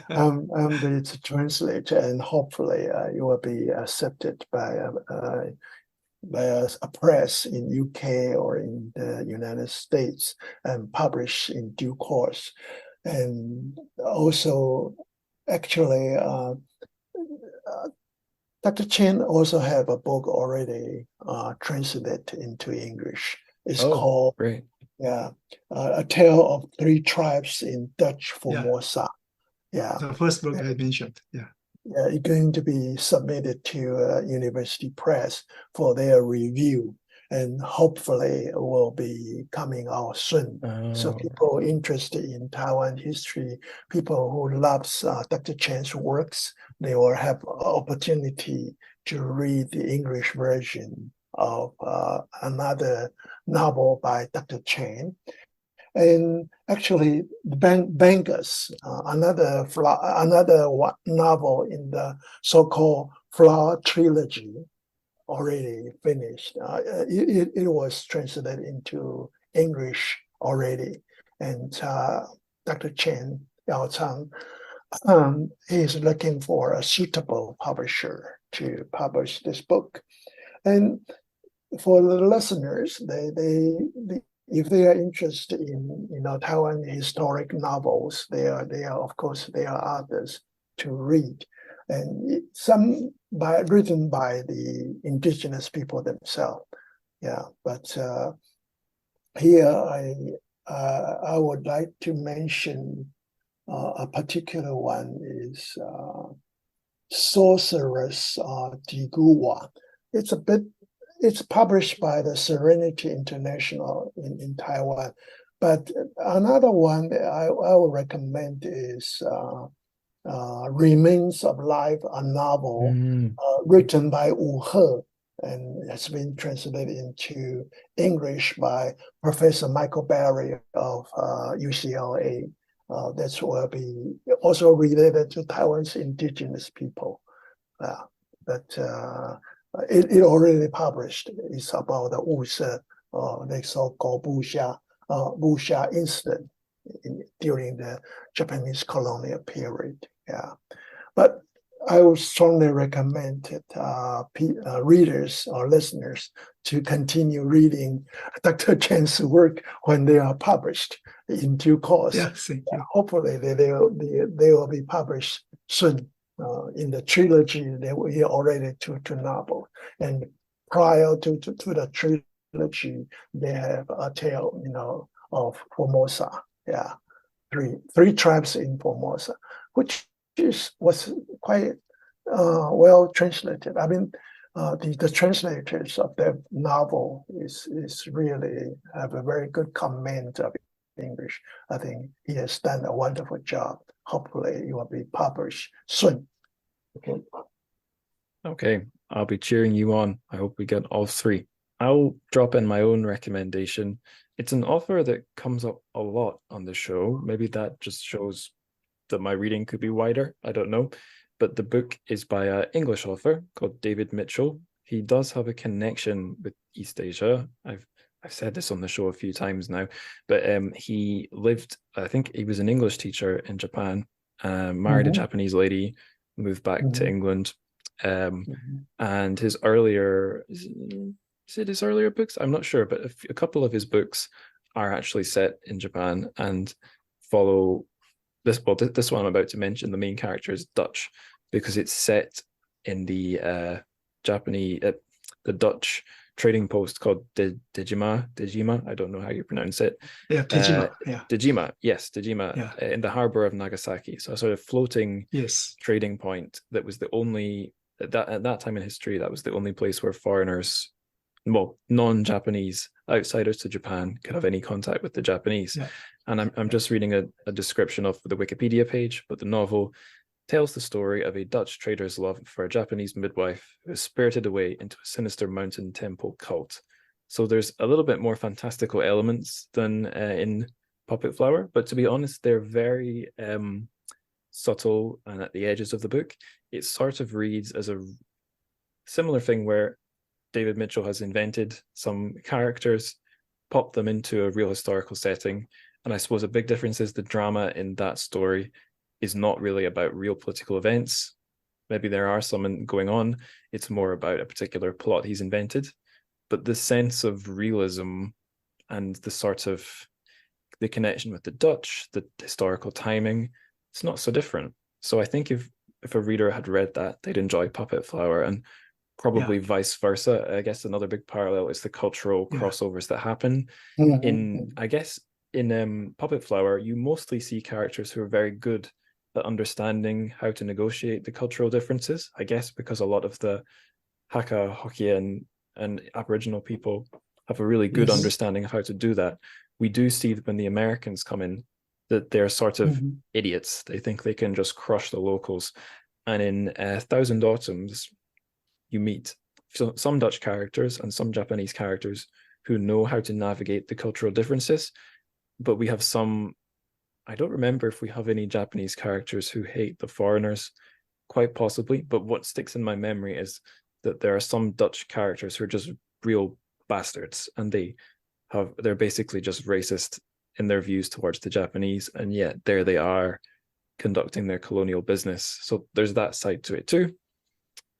ready to translate, and hopefully it will be accepted by a press in UK or in the United States and published in due course. And also, actually, Dr. Chen also have a book already translated into English. It's called great. A Tale of 3 Tribes in Dutch Formosa. Yeah. The first book I mentioned. Yeah. It's going to be submitted to a university press for their review, and hopefully it will be coming out soon. So people interested in Taiwan history, people who loves Dr. Chen's works, they will have opportunity to read the English version of another novel by Dr. Chen. And actually, Bungus, another novel in the so-called Flower trilogy, already finished. It was translated into English already, and Dr. Chen Yao-chang is looking for a suitable publisher to publish this book. And for the listeners, if they are interested in Taiwan historic novels, there are others to read, and some written by the indigenous people themselves. Yeah, but here I would like to mention a particular one is Sorceress Diguwa. It's published by the Serenity International in Taiwan. But another one that I would recommend is Remains of Life, a novel written by Wu He, and has been translated into English by Professor Michael Barry of UCLA. That will be also related to Taiwan's indigenous people. But it already published. It's about the Wu He the so-called wuxia incident during the Japanese colonial period. Yeah, but I would strongly recommend it, readers or listeners to continue reading Dr. Chen's work when they are published in due course. Yeah, thank you. Hopefully, they will be published soon. In the trilogy, they were already two novels, and prior to the trilogy, they have a tale, of Formosa. Yeah, three tribes in Formosa, which was quite well translated. I mean, the translators of that novel is really have a very good command of English. I think he has done a wonderful job. Hopefully, it will be published soon. Okay. Okay, I'll be cheering you on. I hope we get all three. I'll drop in my own recommendation. It's an author that comes up a lot on the show. Maybe that just shows that my reading could be wider. I don't know. But the book is by an English author called David Mitchell. He does have a connection with East Asia. I've said this on the show a few times now, but he lived, I think he was an English teacher in Japan, married a Japanese lady, moved back to England. And his earlier, is it his earlier books? I'm not sure, but a couple of his books are actually set in Japan and follow this. Well, this one I'm about to mention, the main character is Dutch because it's set in the Japanese, the Dutch trading post called Dejima. I don't know how you pronounce it. Yeah, Dejima. Dejima. Yes, Dejima. Yeah. In the harbor of Nagasaki. So a sort of floating Yes. trading point that was the only at that time in history, that was the only place where foreigners, well, non-Japanese outsiders to Japan could have any contact with the Japanese. Yeah. And I'm just reading a description of the Wikipedia page, but the novel tells the story of a Dutch trader's love for a Japanese midwife who is spirited away into a sinister mountain temple cult. So there's a little bit more fantastical elements than in Puppet Flower, but to be honest, they're very subtle and at the edges of the book. It sort of reads as a similar thing where David Mitchell has invented some characters, popped them into a real historical setting, and I suppose a big difference is the drama in that story is not really about real political events. Maybe there are some going on. It's more about a particular plot he's invented. But the sense of realism and the sort of the connection with the Dutch, the historical timing, it's not so different. So I think if a reader had read that, they'd enjoy Puppet Flower, and probably vice versa. I guess another big parallel is the cultural crossovers that happen. In Puppet Flower, you mostly see characters who are very good at understanding how to negotiate the cultural differences, I guess because a lot of the Hakka, Hokkien, and Aboriginal people have a really good understanding of how to do that. We do see that when the Americans come in, that they're sort of idiots. They think they can just crush the locals. And in Thousand Autumns, you meet some Dutch characters and some Japanese characters who know how to navigate the cultural differences. But we have some, I don't remember if we have any Japanese characters who hate the foreigners, quite possibly. But what sticks in my memory is that there are some Dutch characters who are just real bastards, and they're basically just racist in their views towards the Japanese, and yet there they are conducting their colonial business. So there's that side to it too.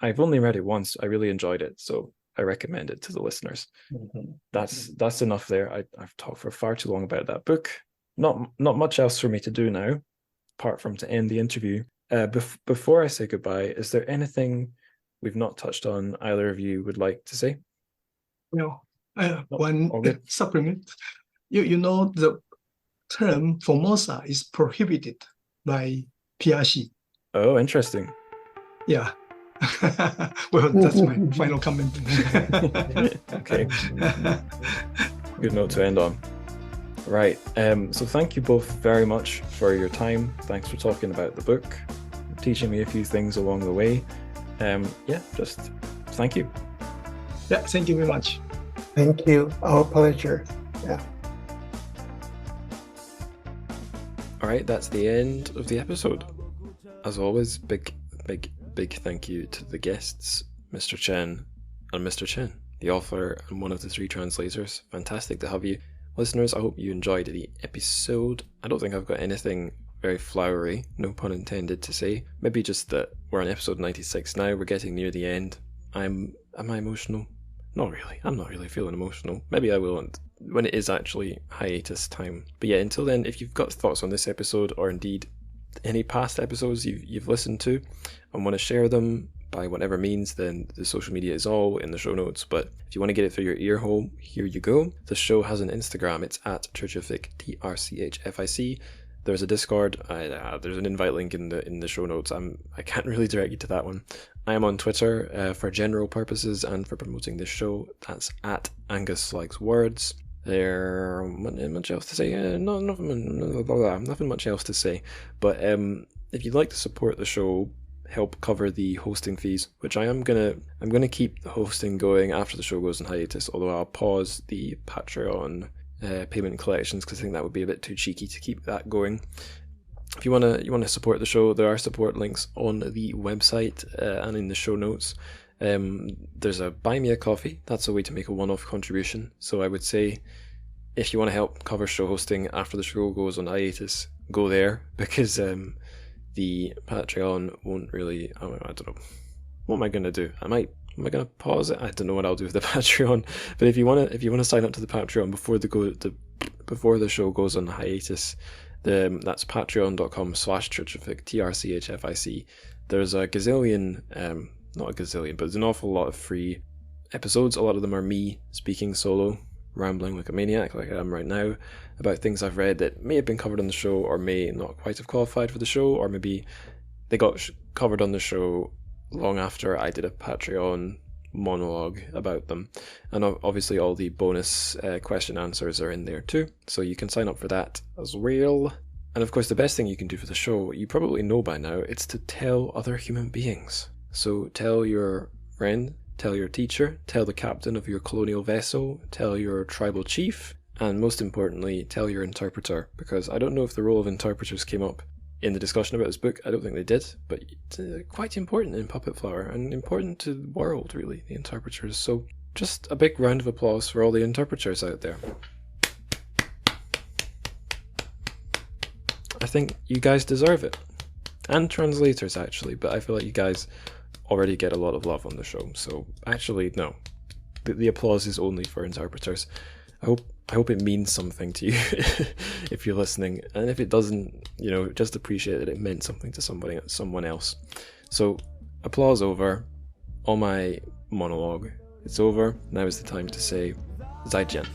I've only read it once. I really enjoyed it, so I recommend it to the listeners. That's enough there. I've talked for far too long about that book. Not much else for me to do now, apart from to end the interview. Before I say goodbye, is there anything we've not touched on either of you would like to say? Well, one supplement. You know, the term Formosa is prohibited by TrChFic. Oh, interesting. Yeah. Well, that's my final comment. Okay. Good note to end on. Right. So thank you both very much for your time. Thanks for talking about the book, teaching me a few things along the way. Just thank you. Yeah, thank you very much. Thank you. Our pleasure. Yeah. All right, that's the end of the episode. As always, big thank you to the guests, Mr. Chen and Mr. Chen. the author and one of the 3 translators. Fantastic to have you. Listeners, I hope you enjoyed the episode. I don't think I've got anything very flowery, no pun intended, to say. Maybe just that we're on episode 96 now, we're getting near the end. Am I emotional? Not really. I'm not really feeling emotional. Maybe I will when it is actually hiatus time. But yeah, until then, if you've got thoughts on this episode, or indeed any past episodes you've listened to and want to share them by whatever means, then the social media is all in the show notes. But if you want to get it through your ear hole, here you go. The show has an Instagram. It's at TrChFic, TrChFic. There's a Discord. There's an invite link in the show notes. I can't really direct you to that one. I am on Twitter for general purposes and for promoting this show. That's at Angus Likes Words. There much else to say. Nothing much else to say. But if you'd like to support the show, help cover the hosting fees, which I'm gonna keep the hosting going after the show goes on hiatus. Although I'll pause the Patreon payment collections because I think that would be a bit too cheeky to keep that going. If you wanna support the show, there are support links on the website and in the show notes. There's a buy me a coffee. That's a way to make a one-off contribution. So I would say, if you want to help cover show hosting after the show goes on hiatus, go there, because the Patreon won't really. I don't know. What am I gonna do? Am I gonna pause it? I don't know what I'll do with the Patreon. But if you wanna sign up to the Patreon before the show goes on hiatus, that's patreon.com/TrChFic, TrChFic. There's a gazillion, not a gazillion, but there's an awful lot of free episodes. A lot of them are me speaking solo, rambling like a maniac, like I am right now, about things I've read that may have been covered on the show or may not quite have qualified for the show, or maybe they got covered on the show long after I did a Patreon monologue about them. And obviously all the bonus question answers are in there too, so you can sign up for that as well. And of course the best thing you can do for the show, you probably know by now, it's to tell other human beings. So tell your friend, tell your teacher, tell the captain of your colonial vessel, tell your tribal chief, and most importantly, tell your interpreter, because I don't know if the role of interpreters came up in the discussion about this book. I don't think they did, but it's quite important in Puppet Flower, and important to the world, really, the interpreters. So just a big round of applause for all the interpreters out there. I think you guys deserve it. And translators, actually, but I feel like you guys already get a lot of love on the show. So actually, no. The applause is only for interpreters. I hope it means something to you if you're listening. And if it doesn't, just appreciate that it meant something to someone else. So, applause over. All my monologue, it's over. Now is the time to say, zhēn.